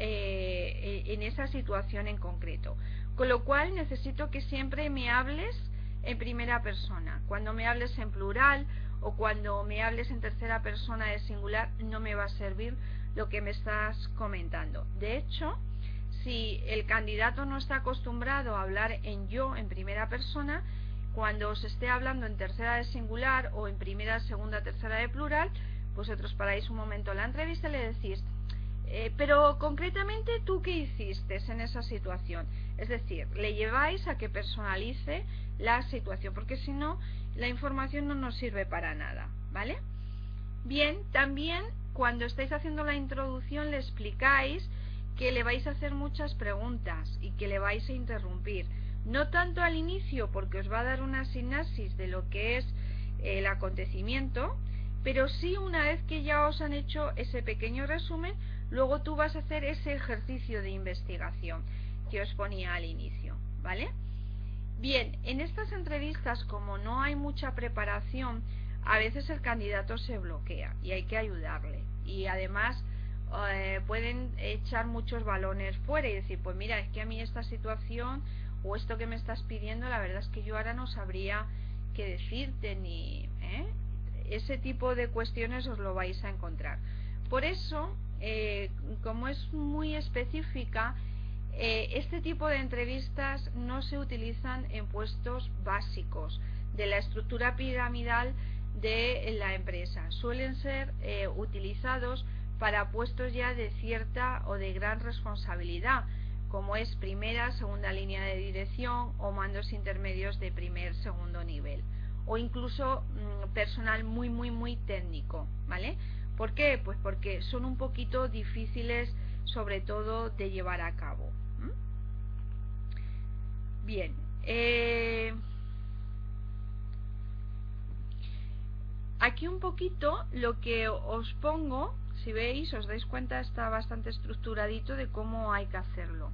situación en concreto. Con lo cual necesito que siempre me hables en primera persona. Cuando me hables en plural o cuando me hables en tercera persona de singular, no me va a servir lo que me estás comentando. De hecho, si el candidato no está acostumbrado a hablar en yo, en primera persona, cuando os esté hablando en tercera de singular o en primera, segunda, tercera de plural, vosotros paráis un momento la entrevista y le decís, pero concretamente tú qué hiciste en esa situación. Es decir, le lleváis a que personalice la situación, porque si no, la información no nos sirve para nada, ¿vale? Bien, también cuando estáis haciendo la introducción le explicáis que le vais a hacer muchas preguntas y que le vais a interrumpir. No tanto al inicio, porque os va a dar una sinapsis de lo que es el acontecimiento, pero sí una vez que ya os han hecho ese pequeño resumen, luego tú vas a hacer ese ejercicio de investigación que os ponía al inicio, ¿vale? Bien, en estas entrevistas, como no hay mucha preparación, a veces el candidato se bloquea y hay que ayudarle. Y además pueden echar muchos balones fuera y decir, pues mira, es que a mí esta situación o esto que me estás pidiendo, la verdad es que yo ahora no sabría qué decirte, ni ese tipo de cuestiones os lo vais a encontrar. Por eso, como es muy específica, este tipo de entrevistas no se utilizan en puestos básicos de la estructura piramidal de la empresa. Suelen ser utilizados para puestos ya de cierta o de gran responsabilidad, como es primera, segunda línea de dirección o mandos intermedios de primer, segundo nivel, o incluso personal muy técnico, ¿vale? ¿Por qué? Pues porque son un poquito difíciles, sobre todo, de llevar a cabo. Bien, aquí un poquito lo que os pongo, si veis, os dais cuenta, está bastante estructuradito de cómo hay que hacerlo.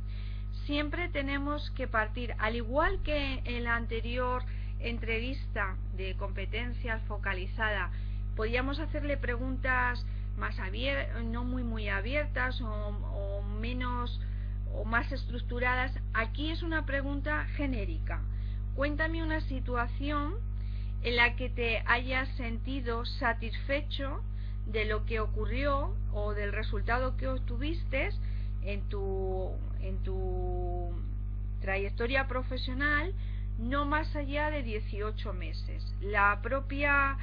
Siempre tenemos que partir, al igual que en la anterior entrevista de competencias focalizada, podíamos hacerle preguntas más abiertas, no muy abiertas o menos o más estructuradas. Aquí es una pregunta genérica. Cuéntame una situación en la que te hayas sentido satisfecho de lo que ocurrió o del resultado que obtuviste en tu trayectoria profesional, no más allá de 18 meses. La propia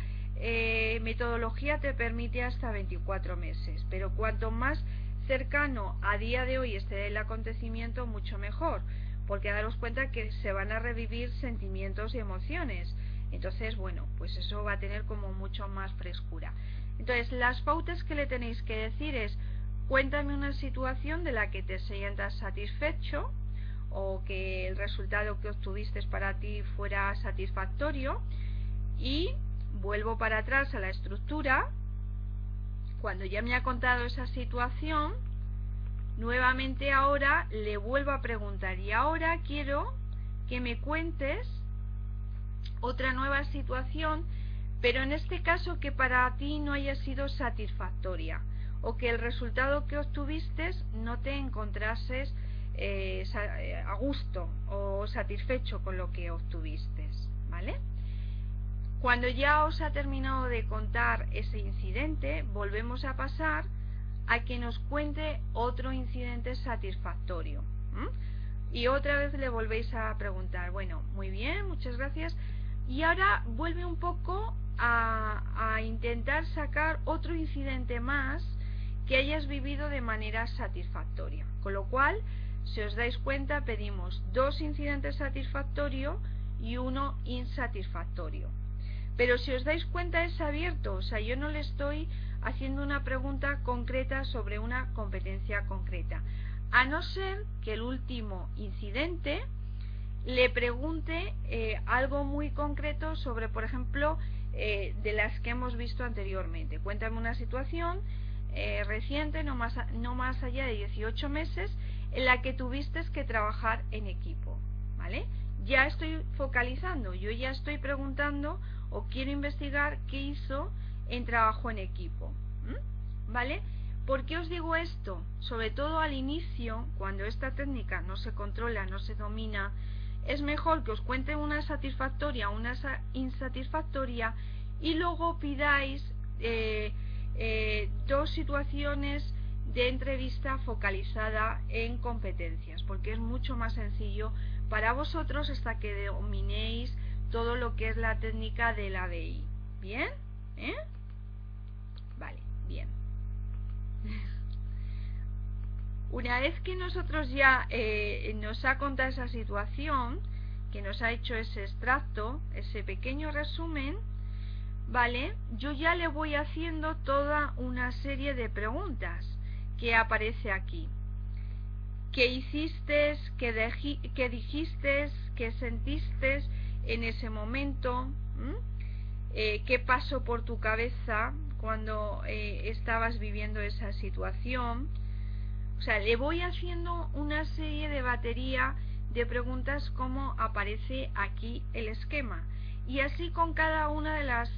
metodología te permite hasta 24 meses, pero cuanto más cercano a día de hoy esté el acontecimiento, mucho mejor, porque daros cuenta que se van a revivir sentimientos y emociones. Entonces, bueno, pues eso va a tener como mucho más frescura. Entonces, las pautas que le tenéis que decir es: cuéntame una situación de la que te sientas satisfecho o que el resultado que obtuviste para ti fuera satisfactorio, y vuelvo para atrás a la estructura. Cuando ya me ha contado esa situación, nuevamente ahora le vuelvo a preguntar, y ahora quiero que me cuentes otra nueva situación, pero en este caso que para ti no haya sido satisfactoria, o que el resultado que obtuviste no te encontrases a gusto o satisfecho con lo que obtuviste, ¿vale? Cuando ya os ha terminado de contar ese incidente, volvemos a pasar a que nos cuente otro incidente satisfactorio. Y otra vez le volvéis a preguntar: bueno, muy bien, muchas gracias. Y ahora vuelve un poco a intentar sacar otro incidente más que hayas vivido de manera satisfactoria. Con lo cual, si os dais cuenta, pedimos 2 incidentes satisfactorios y 1 insatisfactorio. Pero si os dais cuenta, es abierto, o sea, yo no le estoy haciendo una pregunta concreta sobre una competencia concreta, a no ser que el último incidente le pregunte algo muy concreto sobre, por ejemplo, de las que hemos visto anteriormente. Cuéntame una situación reciente, no más allá de 18 meses, en la que tuviste que trabajar en equipo, ¿vale? Ya estoy focalizando, yo ya estoy preguntando o quiero investigar qué hizo en trabajo en equipo, ¿vale? ¿Por qué os digo esto? Sobre todo al inicio, cuando esta técnica no se controla, no se domina, es mejor que os cuente una satisfactoria, una insatisfactoria, y luego pidáis 2 situaciones de entrevista focalizada en competencias, porque es mucho más sencillo para vosotros hasta que dominéis todo lo que es la técnica del ADI. ¿Bien? Vale, bien. Una vez que nosotros ya nos ha contado esa situación, que nos ha hecho ese extracto, ese pequeño resumen, ¿vale? Yo ya le voy haciendo toda una serie de preguntas que aparece aquí. ¿Qué hiciste? ¿Qué dijiste? ¿Qué sentiste en ese momento? ¿Qué pasó por tu cabeza cuando estabas viviendo esa situación? O sea, le voy haciendo una serie de batería de preguntas como aparece aquí el esquema, y así con cada una de las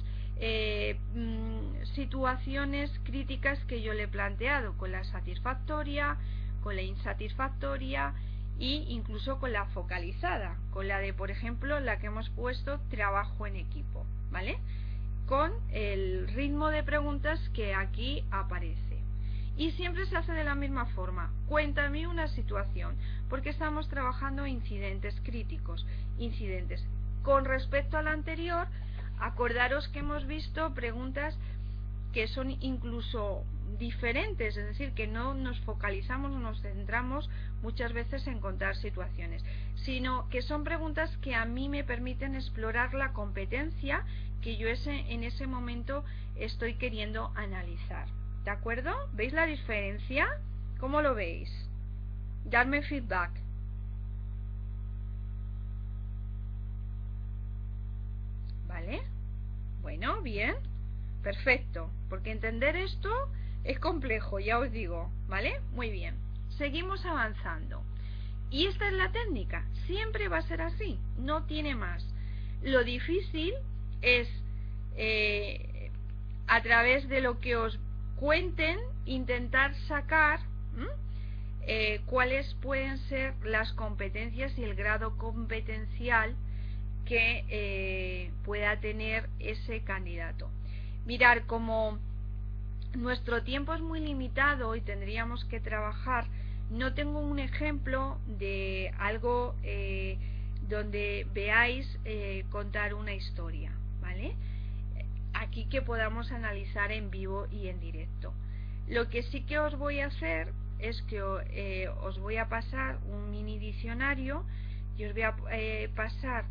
situaciones críticas que yo le he planteado, con la satisfactoria, con la insatisfactoria e incluso con la focalizada, con la de, por ejemplo, la que hemos puesto trabajo en equipo, ¿vale? Con el ritmo de preguntas que aquí aparece. Y siempre se hace de la misma forma: cuéntame una situación, porque estamos trabajando incidentes críticos, incidentes Con respecto al anterior, acordaros que hemos visto preguntas que son incluso diferentes, es decir, que no nos focalizamos o nos centramos muchas veces en contar situaciones, sino que son preguntas que a mí me permiten explorar la competencia que yo en ese momento estoy queriendo analizar. ¿De acuerdo? ¿Veis la diferencia? ¿Cómo lo veis? Dadme feedback. ¿Vale? Bueno, bien. Perfecto. Porque entender esto es complejo, ya os digo. ¿Vale? Muy bien. Seguimos avanzando. Y esta es la técnica. Siempre va a ser así. No tiene más. Lo difícil es a través de lo que os cuenten intentar sacar cuáles pueden ser las competencias y el grado competencial que pueda tener ese candidato. Mirar, como nuestro tiempo es muy limitado y tendríamos que trabajar, no tengo un ejemplo de algo donde veáis contar una historia, ¿vale? Aquí que podamos analizar en vivo y en directo. Lo que sí que os voy a hacer es que os voy a pasar un mini diccionario y os voy a pasar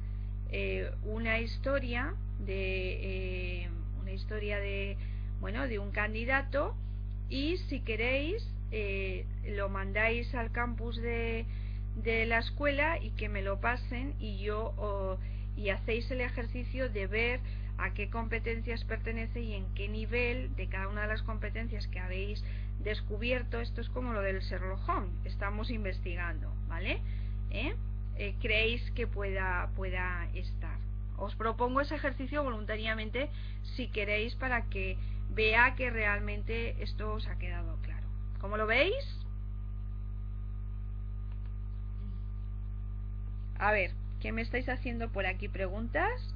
una historia de un candidato, y si queréis lo mandáis al campus de la escuela y que me lo pasen y hacéis el ejercicio de ver a qué competencias pertenece y en qué nivel de cada una de las competencias que habéis descubierto. Esto es como lo del Sherlock Holmes, estamos investigando, ¿vale? Creéis que pueda estar. Os propongo ese ejercicio voluntariamente si queréis, para que vea que realmente esto os ha quedado claro. ¿Cómo lo veis? A ver, ¿qué me estáis haciendo por aquí? ¿Preguntas?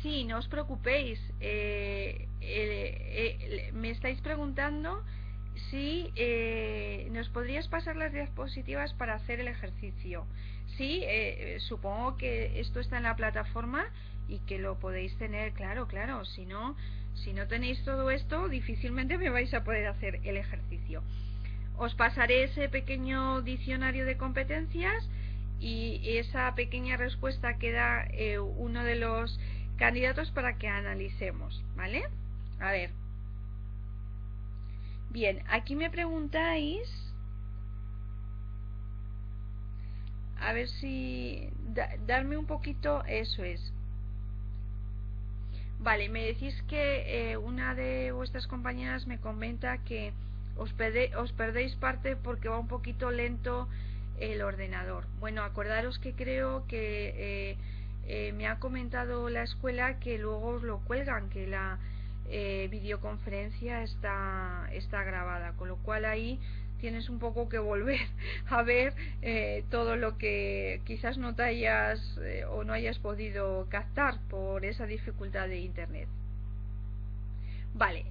Sí, no os preocupéis. Me estáis preguntando si nos podrías pasar las diapositivas para hacer el ejercicio. Sí, supongo que esto está en la plataforma y que lo podéis tener. Claro, si no tenéis todo esto, difícilmente me vais a poder hacer el ejercicio. Os pasaré ese pequeño diccionario de competencias y esa pequeña respuesta que da uno de los candidatos para que analicemos, ¿vale? A ver. Bien, aquí me preguntáis, a ver si darme un poquito, eso es. Vale, me decís que una de vuestras compañeras me comenta que os perdéis parte porque va un poquito lento el ordenador. Bueno, acordaros que creo que me ha comentado la escuela que luego os lo cuelgan, que la videoconferencia está grabada, con lo cual ahí tienes un poco que volver a ver todo lo que quizás no te hayas o no hayas podido captar por esa dificultad de internet. Vale,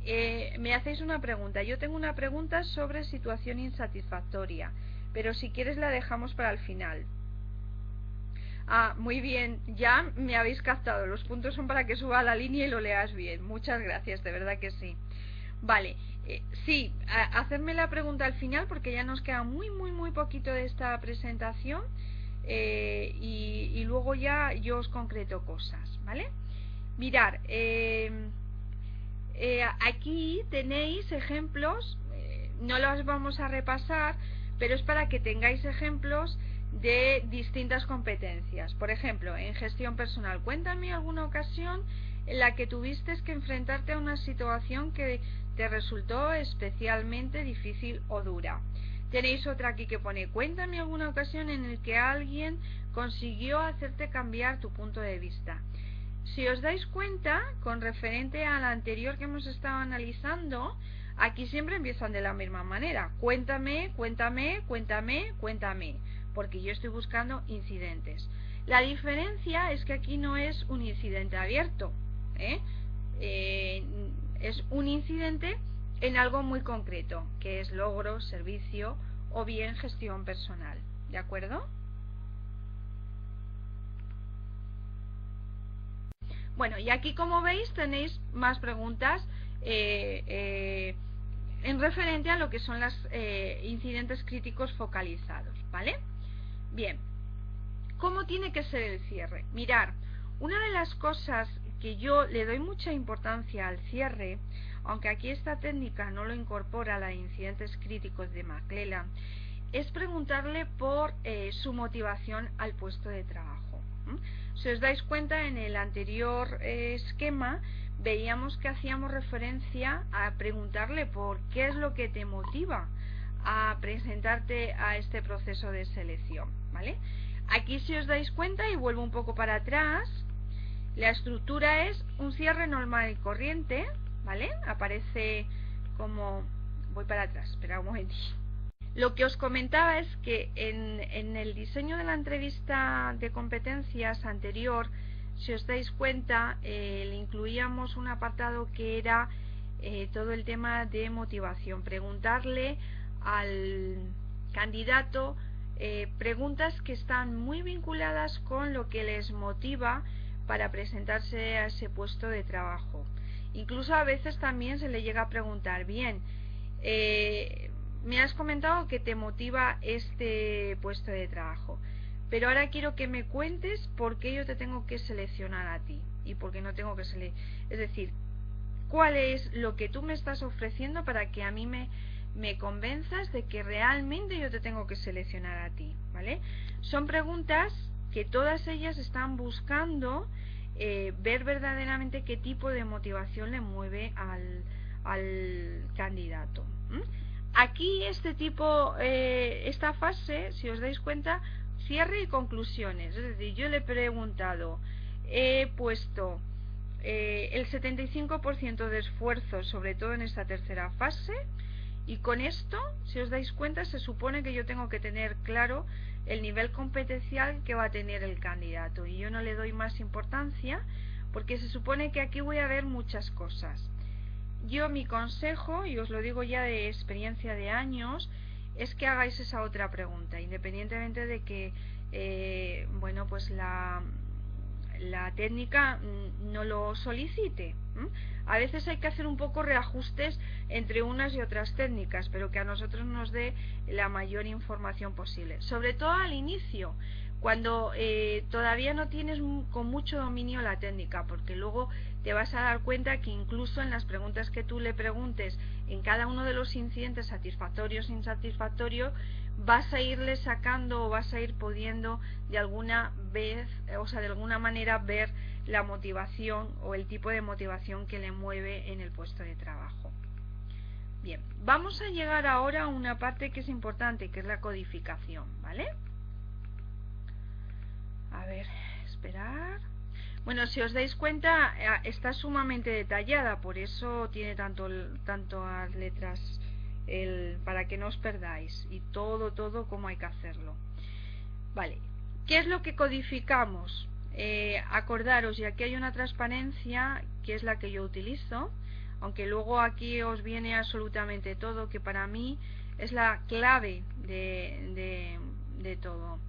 me hacéis una pregunta. Yo tengo una pregunta sobre situación insatisfactoria, pero si quieres la dejamos para el final. Ah, muy bien, ya me habéis captado. Los puntos son para que suba a la línea y lo leas bien. Muchas gracias, de verdad que sí. Vale, sí, hacerme la pregunta al final porque ya nos queda muy poquito de esta presentación y luego ya yo os concreto cosas, ¿vale? Mirar, aquí tenéis ejemplos, no los vamos a repasar, pero es para que tengáis ejemplos de distintas competencias. Por ejemplo, en gestión personal, cuéntame alguna ocasión en la que tuviste que enfrentarte a una situación que te resultó especialmente difícil o dura. Tenéis otra aquí que pone, cuéntame alguna ocasión en la que alguien consiguió hacerte cambiar tu punto de vista. Si os dais cuenta, con referente a la anterior que hemos estado analizando, aquí siempre empiezan de la misma manera. Cuéntame, porque yo estoy buscando incidentes. La diferencia es que aquí no es un incidente abierto, es un incidente en algo muy concreto, que es logro, servicio o bien gestión personal. ¿De acuerdo? Bueno, y aquí como veis tenéis más preguntas en referente a lo que son los incidentes críticos focalizados, ¿vale? Bien, ¿cómo tiene que ser el cierre? Mirar, una de las cosas que yo le doy mucha importancia al cierre, aunque aquí esta técnica no lo incorpora a los incidentes críticos de McClelland, es preguntarle por su motivación al puesto de trabajo. Si os dais cuenta, en el anterior esquema veíamos que hacíamos referencia a preguntarle por qué es lo que te motiva a presentarte a este proceso de selección, ¿vale? Aquí, si os dais cuenta, y vuelvo un poco para atrás, la estructura es un cierre normal y corriente, ¿vale? Aparece como... voy para atrás, espera un momentito. Lo que os comentaba es que en el diseño de la entrevista de competencias anterior, si os dais cuenta, le incluíamos un apartado que era todo el tema de motivación. Preguntarle al candidato preguntas que están muy vinculadas con lo que les motiva para presentarse a ese puesto de trabajo. Incluso a veces también se le llega a preguntar, bien, me has comentado que te motiva este puesto de trabajo, pero ahora quiero que me cuentes por qué yo te tengo que seleccionar a ti y por qué no tengo que seleccionar. Es decir, cuál es lo que tú me estás ofreciendo para que a mí me convenzas de que realmente yo te tengo que seleccionar a ti, ¿vale? Son preguntas que todas ellas están buscando ver verdaderamente qué tipo de motivación le mueve al candidato. Aquí esta fase, si os dais cuenta, cierre y conclusiones. Es decir, yo le he preguntado, he puesto el 75% de esfuerzo, sobre todo en esta tercera fase, y con esto, si os dais cuenta, se supone que yo tengo que tener claro el nivel competencial que va a tener el candidato, y yo no le doy más importancia porque se supone que aquí voy a ver muchas cosas. Yo, mi consejo, y os lo digo ya de experiencia de años, es que hagáis esa otra pregunta, independientemente de que bueno, pues la técnica no lo solicite. A veces hay que hacer un poco reajustes entre unas y otras técnicas, pero que a nosotros nos dé la mayor información posible, sobre todo al inicio, cuando todavía no tienes con mucho dominio la técnica, porque luego te vas a dar cuenta que incluso en las preguntas que tú le preguntes en cada uno de los incidentes, satisfactorios o insatisfactorios, vas a irle sacando o vas a ir pudiendo de alguna vez, o sea, de alguna manera ver la motivación o el tipo de motivación que le mueve en el puesto de trabajo. Bien, vamos a llegar ahora a una parte que es importante, que es la codificación, ¿vale? A ver, esperar. Bueno, si os dais cuenta, está sumamente detallada, por eso tiene tantas letras, para que no os perdáis, y todo cómo hay que hacerlo. Vale, ¿qué es lo que codificamos? Acordaros, y aquí hay una transparencia que es la que yo utilizo, aunque luego aquí os viene absolutamente todo, que para mí es la clave de todo.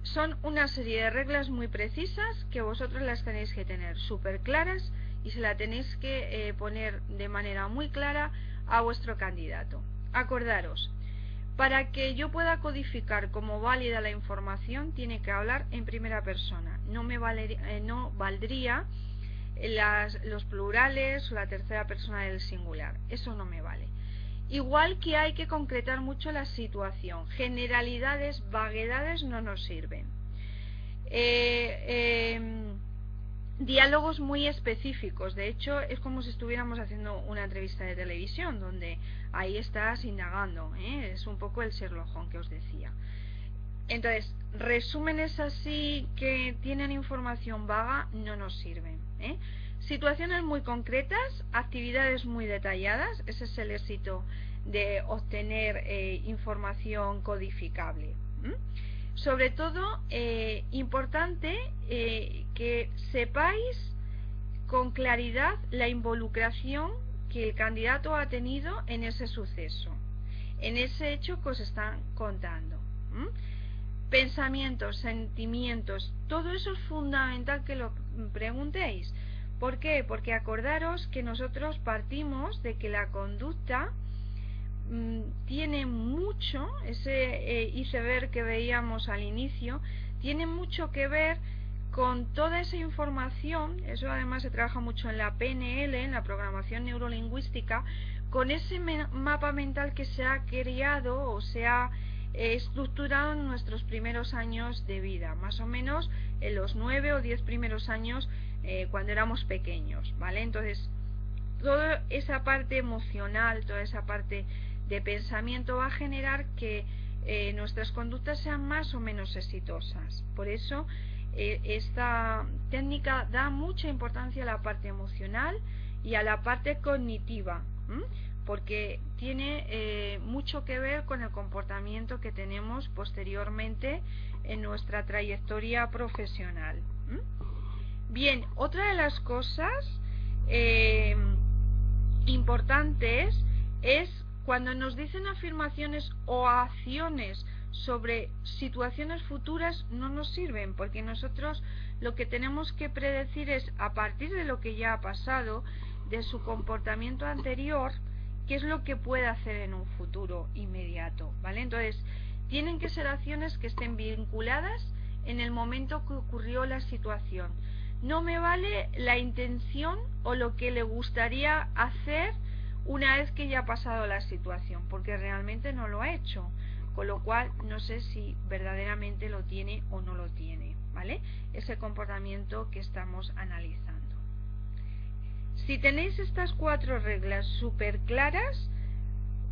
Son una serie de reglas muy precisas que vosotros las tenéis que tener súper claras y se la tenéis que poner de manera muy clara a vuestro candidato. Acordaros, para que yo pueda codificar como válida la información, tiene que hablar en primera persona. No valdría los plurales o la tercera persona del singular. Eso no me vale. Igual que hay que concretar mucho la situación. Generalidades, vaguedades no nos sirven. Diálogos muy específicos. De hecho, es como si estuviéramos haciendo una entrevista de televisión, donde ahí estás indagando. Es un poco el Sherlock Holmes que os decía. Entonces, resúmenes así que tienen información vaga no nos sirven. Situaciones muy concretas, actividades muy detalladas, ese es el éxito de obtener información codificable. Sobre todo, importante que sepáis con claridad la involucración que el candidato ha tenido en ese suceso, en ese hecho que os están contando. Pensamientos, sentimientos, todo eso es fundamental que lo preguntéis. ¿Por qué? Porque acordaros que nosotros partimos de que la conducta tiene mucho, ese iceberg que veíamos al inicio, tiene mucho que ver con toda esa información. Eso además se trabaja mucho en la PNL, en la programación neurolingüística, con ese mapa mental que se ha creado o se ha estructurado en nuestros primeros años de vida, más o menos en los 9 o 10 primeros años cuando éramos pequeños, ¿vale? Entonces, toda esa parte emocional, toda esa parte de pensamiento va a generar que nuestras conductas sean más o menos exitosas. Por eso, esta técnica da mucha importancia a la parte emocional y a la parte cognitiva, porque tiene mucho que ver con el comportamiento que tenemos posteriormente en nuestra trayectoria profesional. Bien, otra de las cosas importantes es cuando nos dicen afirmaciones o acciones sobre situaciones futuras, no nos sirven, porque nosotros lo que tenemos que predecir es, a partir de lo que ya ha pasado, de su comportamiento anterior, qué es lo que puede hacer en un futuro inmediato, ¿vale? Entonces, tienen que ser acciones que estén vinculadas en el momento que ocurrió la situación. No me vale la intención o lo que le gustaría hacer una vez que ya ha pasado la situación, porque realmente no lo ha hecho, con lo cual no sé si verdaderamente lo tiene o no lo tiene, ¿vale? Ese comportamiento que estamos analizando. Si tenéis estas 4 reglas súper claras,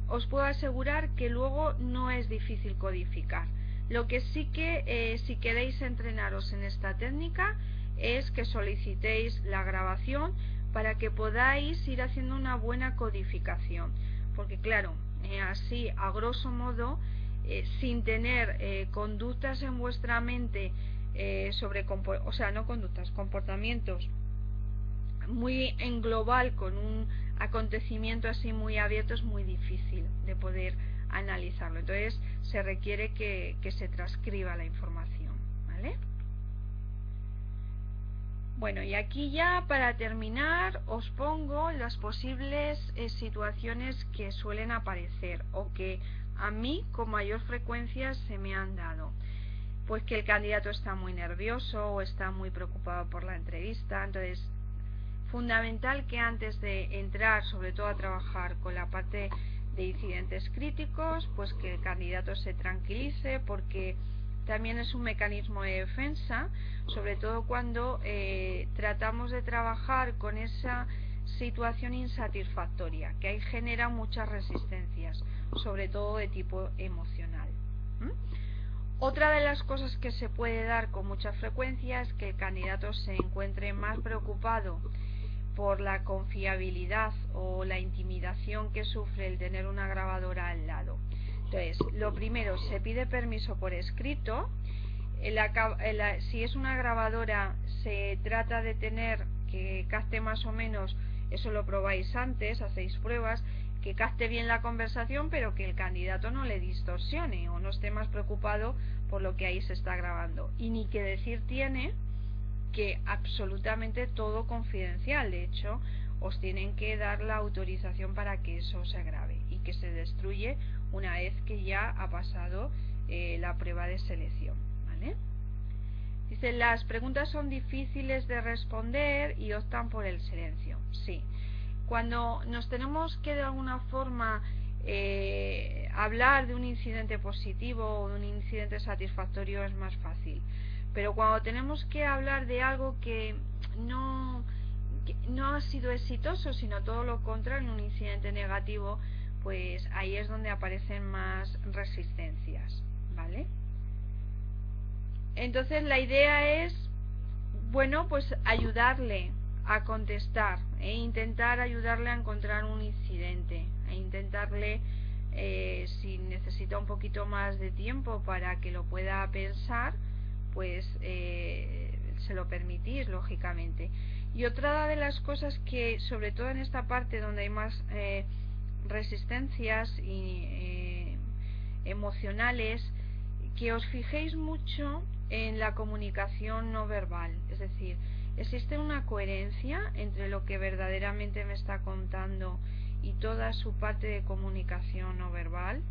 os puedo asegurar que luego no es difícil codificar. Lo que sí que, si queréis entrenaros en esta técnica, es que solicitéis la grabación para que podáis ir haciendo una buena codificación, porque claro, así a grosso modo, sin tener conductas en vuestra mente sobre, o sea, no conductas, comportamientos muy en global, con un acontecimiento así muy abierto, es muy difícil de poder analizarlo. Entonces se requiere que se transcriba la información, ¿vale? Bueno, y aquí ya para terminar os pongo las posibles situaciones que suelen aparecer o que a mí con mayor frecuencia se me han dado. Pues que el candidato está muy nervioso o está muy preocupado por la entrevista. Entonces, fundamental que antes de entrar, sobre todo a trabajar con la parte de incidentes críticos, pues que el candidato se tranquilice, porque también es un mecanismo de defensa, sobre todo cuando tratamos de trabajar con esa situación insatisfactoria, que ahí genera muchas resistencias, sobre todo de tipo emocional. Otra de las cosas que se puede dar con mucha frecuencia es que el candidato se encuentre más preocupado por la confiabilidad o la intimidación que sufre el tener una grabadora al lado. Entonces, lo primero, se pide permiso por escrito. Si es una grabadora, se trata de tener que capte más o menos, eso lo probáis antes, hacéis pruebas, que capte bien la conversación, pero que el candidato no le distorsione o no esté más preocupado por lo que ahí se está grabando. Y ni que decir tiene que absolutamente todo confidencial. De hecho, os tienen que dar la autorización para que eso se grabe y que se destruye una vez que ya ha pasado la prueba de selección, ¿vale? Dice, las preguntas son difíciles de responder y optan por el silencio. Sí, cuando nos tenemos que de alguna forma hablar de un incidente positivo o de un incidente satisfactorio es más fácil, pero cuando tenemos que hablar de algo que no ha sido exitoso, sino todo lo contrario, un incidente negativo, pues ahí es donde aparecen más resistencias, ¿vale? Entonces la idea es, bueno, pues ayudarle a contestar e intentar ayudarle a encontrar un incidente, e intentarle, si necesita un poquito más de tiempo para que lo pueda pensar, pues se lo permitís, lógicamente. Y otra de las cosas que, sobre todo en esta parte donde hay más resistencias emocionales, que os fijéis mucho en la comunicación no verbal, es decir, ¿Existe una coherencia entre lo que verdaderamente me está contando y toda su parte de comunicación no verbal?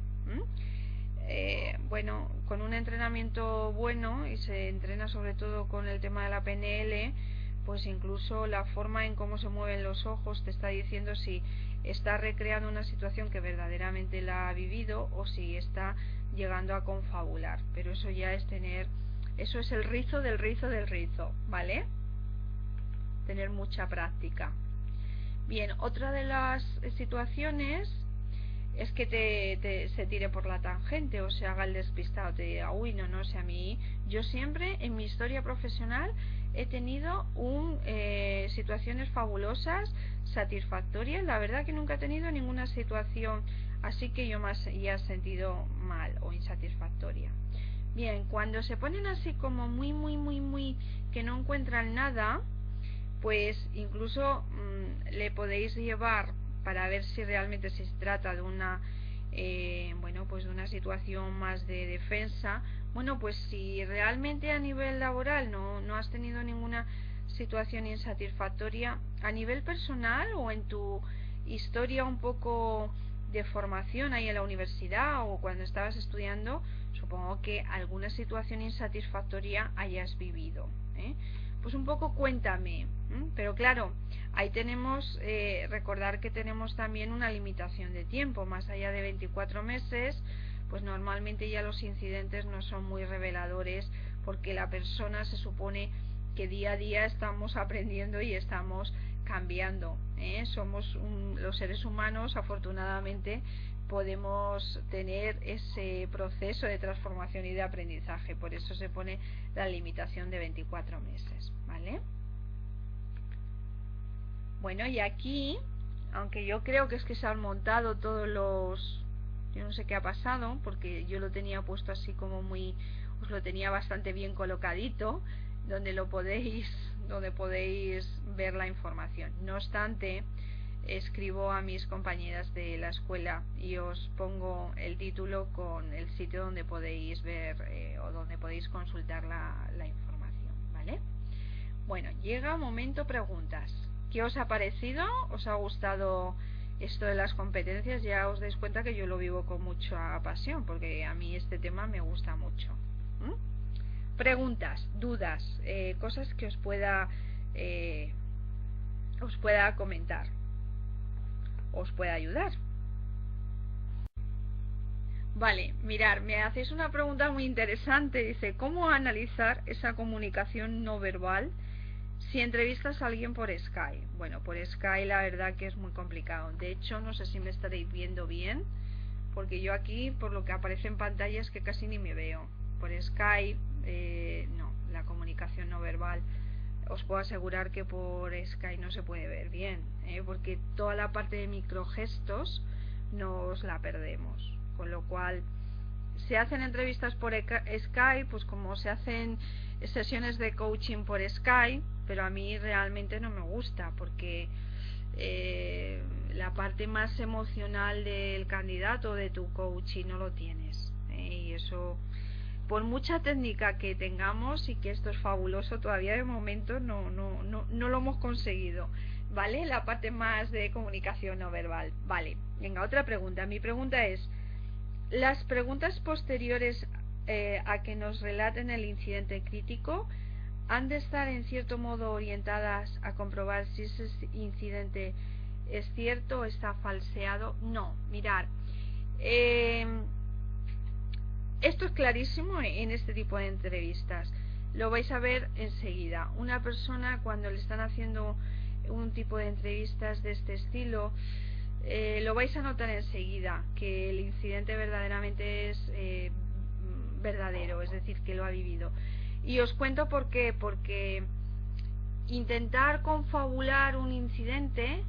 Bueno, con un entrenamiento bueno, y se entrena sobre todo con el tema de la PNL, pues incluso la forma en cómo se mueven los ojos te está diciendo si está recreando una situación que verdaderamente la ha vivido o si está llegando a confabular. Pero eso ya es eso es el rizo del rizo del rizo, ¿vale? Tener mucha práctica. Bien, otra de las situaciones es que se tire por la tangente o se haga el despistado, te diga, uy, no sé, a mí, yo siempre en mi historia profesional he tenido situaciones fabulosas, satisfactorias. La verdad que nunca he tenido ninguna situación así que yo me haya sentido mal o insatisfactoria. Bien, cuando se ponen así como muy que no encuentran nada, pues incluso le podéis llevar para ver si realmente se trata de una bueno, pues de una situación más de defensa. Bueno, pues si realmente a nivel laboral no has tenido ninguna situación insatisfactoria, a nivel personal o en tu historia un poco de formación ahí en la universidad o cuando estabas estudiando, supongo que alguna situación insatisfactoria hayas vivido, pues un poco cuéntame. Pero claro, ahí tenemos, recordar que tenemos también una limitación de tiempo, más allá de 24 meses, pues normalmente ya los incidentes no son muy reveladores porque la persona se supone que día a día estamos aprendiendo y estamos cambiando, somos los seres humanos, afortunadamente podemos tener ese proceso de transformación y de aprendizaje, por eso se pone la limitación de 24 meses, ¿vale? Bueno, y aquí, aunque yo creo que es que se han montado todos los... Yo no sé qué ha pasado, porque yo lo tenía puesto así como muy... Os lo tenía bastante bien colocadito, donde podéis ver la información. No obstante, escribo a mis compañeras de la escuela y os pongo el título con el sitio donde podéis ver o donde podéis consultar la información, ¿vale? Bueno, llega momento preguntas. ¿Qué os ha parecido? ¿Os ha gustado esto de las competencias? Ya os dais cuenta que yo lo vivo con mucha pasión, porque a mí este tema me gusta mucho. Preguntas, dudas, cosas que os pueda comentar, os pueda ayudar. Vale, mirar, me hacéis una pregunta muy interesante. Dice, ¿cómo analizar esa comunicación no verbal si entrevistas a alguien por Skype? Bueno, por Skype la verdad que es muy complicado. De hecho, no sé si me estaréis viendo bien, porque yo aquí, por lo que aparece en pantalla, es que casi ni me veo. Por Skype, no, la comunicación no verbal, os puedo asegurar que por Skype no se puede ver bien, porque toda la parte de microgestos nos la perdemos. Con lo cual, se hacen entrevistas por Skype, pues como se hacen sesiones de coaching por Skype, pero a mí realmente no me gusta porque la parte más emocional del candidato, de tu coaching, no lo tienes, y eso, por mucha técnica que tengamos, y que esto es fabuloso, todavía de momento no lo hemos conseguido, ¿vale? La parte más de comunicación no verbal. Vale, venga, otra pregunta. Mi pregunta es: las preguntas posteriores a que nos relaten el incidente crítico han de estar en cierto modo orientadas a comprobar si ese incidente es cierto o está falseado. No, mirad, esto es clarísimo en este tipo de entrevistas. Lo vais a ver enseguida. Una persona, cuando le están haciendo un tipo de entrevistas de este estilo, lo vais a notar enseguida que el incidente verdaderamente es verdadero, es decir, que lo ha vivido. Y os cuento por qué. Porque intentar confabular un incidente,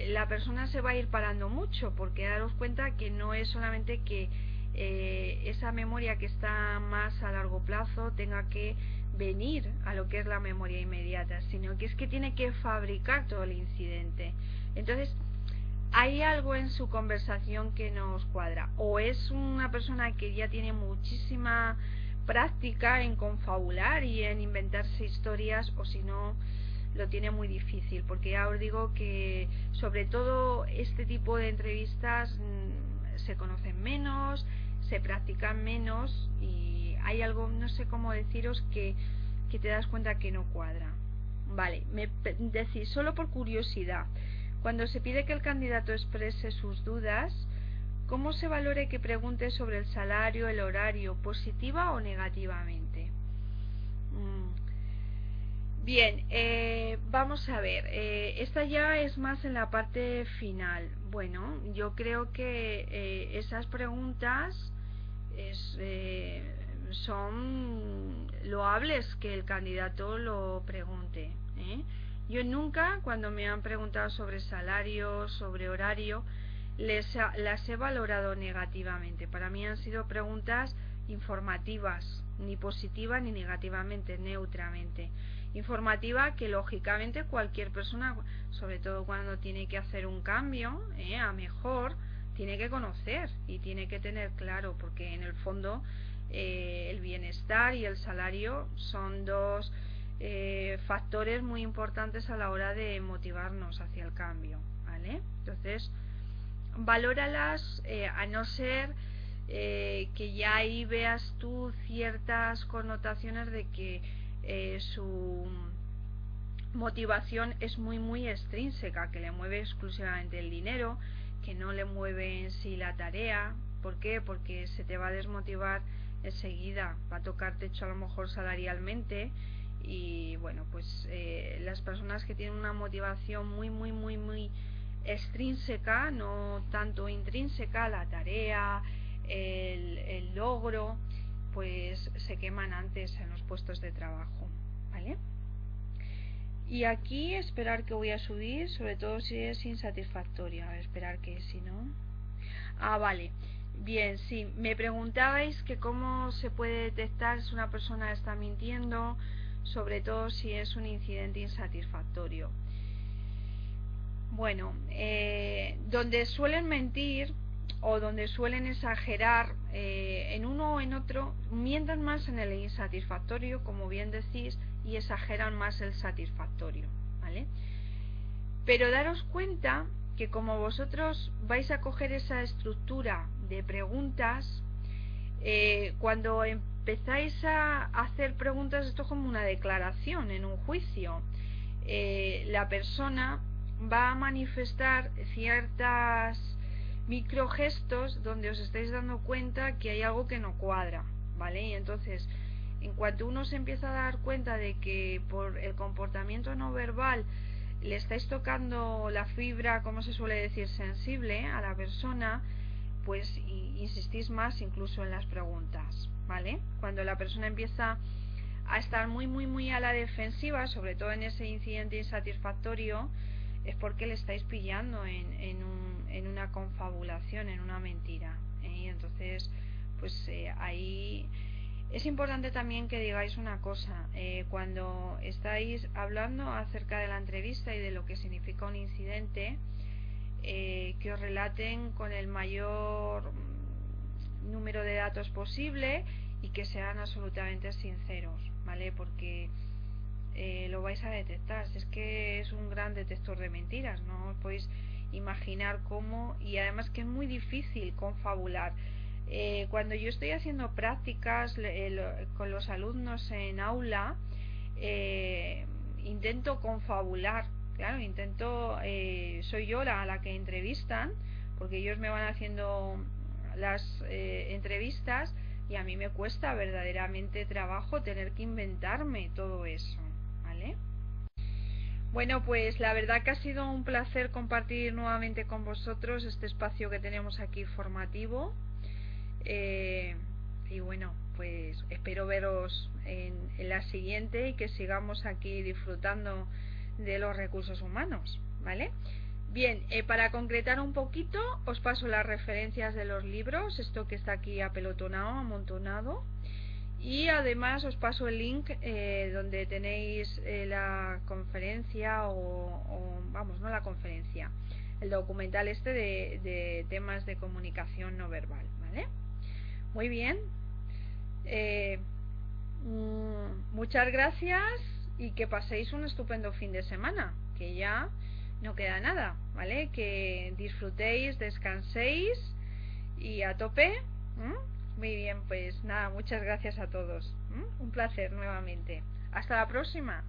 la persona se va a ir parando mucho, porque daros cuenta que no es solamente que esa memoria que está más a largo plazo tenga que venir a lo que es la memoria inmediata, sino que es que tiene que fabricar todo el incidente. Entonces, hay algo en su conversación que no os cuadra, o es una persona que ya tiene muchísima práctica en confabular y en inventarse historias, o si no lo tiene muy difícil, porque ya os digo que sobre todo este tipo de entrevistas se conocen menos, se practican menos y hay algo, no sé cómo deciros, que te das cuenta que no cuadra. Vale, me decís, solo por curiosidad, cuando se pide que el candidato exprese sus dudas, ¿cómo se valora que pregunte sobre el salario, el horario, positiva o negativamente? Bien, vamos a ver, esta ya es más en la parte final. Bueno, yo creo que esas preguntas son loables que el candidato lo pregunte, ¿eh? Yo nunca, cuando me han preguntado sobre salario, sobre horario, las he valorado negativamente. Para mí han sido preguntas informativas, ni positiva ni negativamente, neutramente. Informativa, que lógicamente cualquier persona, sobre todo cuando tiene que hacer un cambio a mejor, tiene que conocer y tiene que tener claro, porque en el fondo el bienestar y el salario son dos factores muy importantes a la hora de motivarnos hacia el cambio, ¿vale? Entonces, valóralas, a no ser que ya ahí veas tú ciertas connotaciones de que su motivación es muy extrínseca, que le mueve exclusivamente el dinero, que no le mueve en sí la tarea. ¿Por qué? Porque se te va a desmotivar enseguida, va a tocar techo a lo mejor salarialmente. Y bueno, pues las personas que tienen una motivación muy extrínseca, no tanto intrínseca, la tarea, el logro, pues se queman antes en los puestos de trabajo, ¿vale? Y aquí esperar que voy a subir, sobre todo si es insatisfactoria, esperar que si no... vale. Bien, sí, me preguntabais que cómo se puede detectar si una persona está mintiendo, sobre todo si es un incidente insatisfactorio. Bueno, donde suelen mentir o donde suelen exagerar en uno o en otro, mienten más en el insatisfactorio, como bien decís, y exageran más el satisfactorio, ¿vale? Pero daros cuenta que como vosotros vais a coger esa estructura de preguntas, cuando empezáis a hacer preguntas, esto es como una declaración en un juicio, la persona va a manifestar ciertas microgestos donde os estáis dando cuenta que hay algo que no cuadra, ¿vale? Y entonces, en cuanto uno se empieza a dar cuenta de que por el comportamiento no verbal le estáis tocando la fibra, como se suele decir, sensible a la persona, pues insistís más incluso en las preguntas, ¿vale? Cuando la persona empieza a estar muy a la defensiva, sobre todo en ese incidente insatisfactorio, es porque le estáis pillando en una confabulación, en una mentira, ¿eh? Y entonces, pues ahí es importante también que digáis una cosa, cuando estáis hablando acerca de la entrevista y de lo que significa un incidente, que os relaten con el mayor número de datos posible y que sean absolutamente sinceros, ¿vale? Porque lo vais a detectar, si es que es un gran detector de mentiras, no os podéis imaginar cómo, y además que es muy difícil confabular. Cuando yo estoy haciendo prácticas con los alumnos en aula, intento confabular, claro, soy yo la que entrevistan, porque ellos me van haciendo las entrevistas, y a mí me cuesta verdaderamente trabajo tener que inventarme todo eso, ¿vale? Bueno, pues la verdad que ha sido un placer compartir nuevamente con vosotros este espacio que tenemos aquí formativo, y bueno, pues espero veros en la siguiente y que sigamos aquí disfrutando de los recursos humanos, ¿vale? Bien, para concretar un poquito, os paso las referencias de los libros, esto que está aquí apelotonado, amontonado, y además os paso el link donde tenéis la conferencia vamos, no la conferencia, el documental este de temas de comunicación no verbal, ¿vale? Muy bien. Muchas gracias y que paséis un estupendo fin de semana, que ya no queda nada, ¿vale? Que disfrutéis, descanséis y a tope. Muy bien, pues nada, muchas gracias a todos. Un placer nuevamente. Hasta la próxima.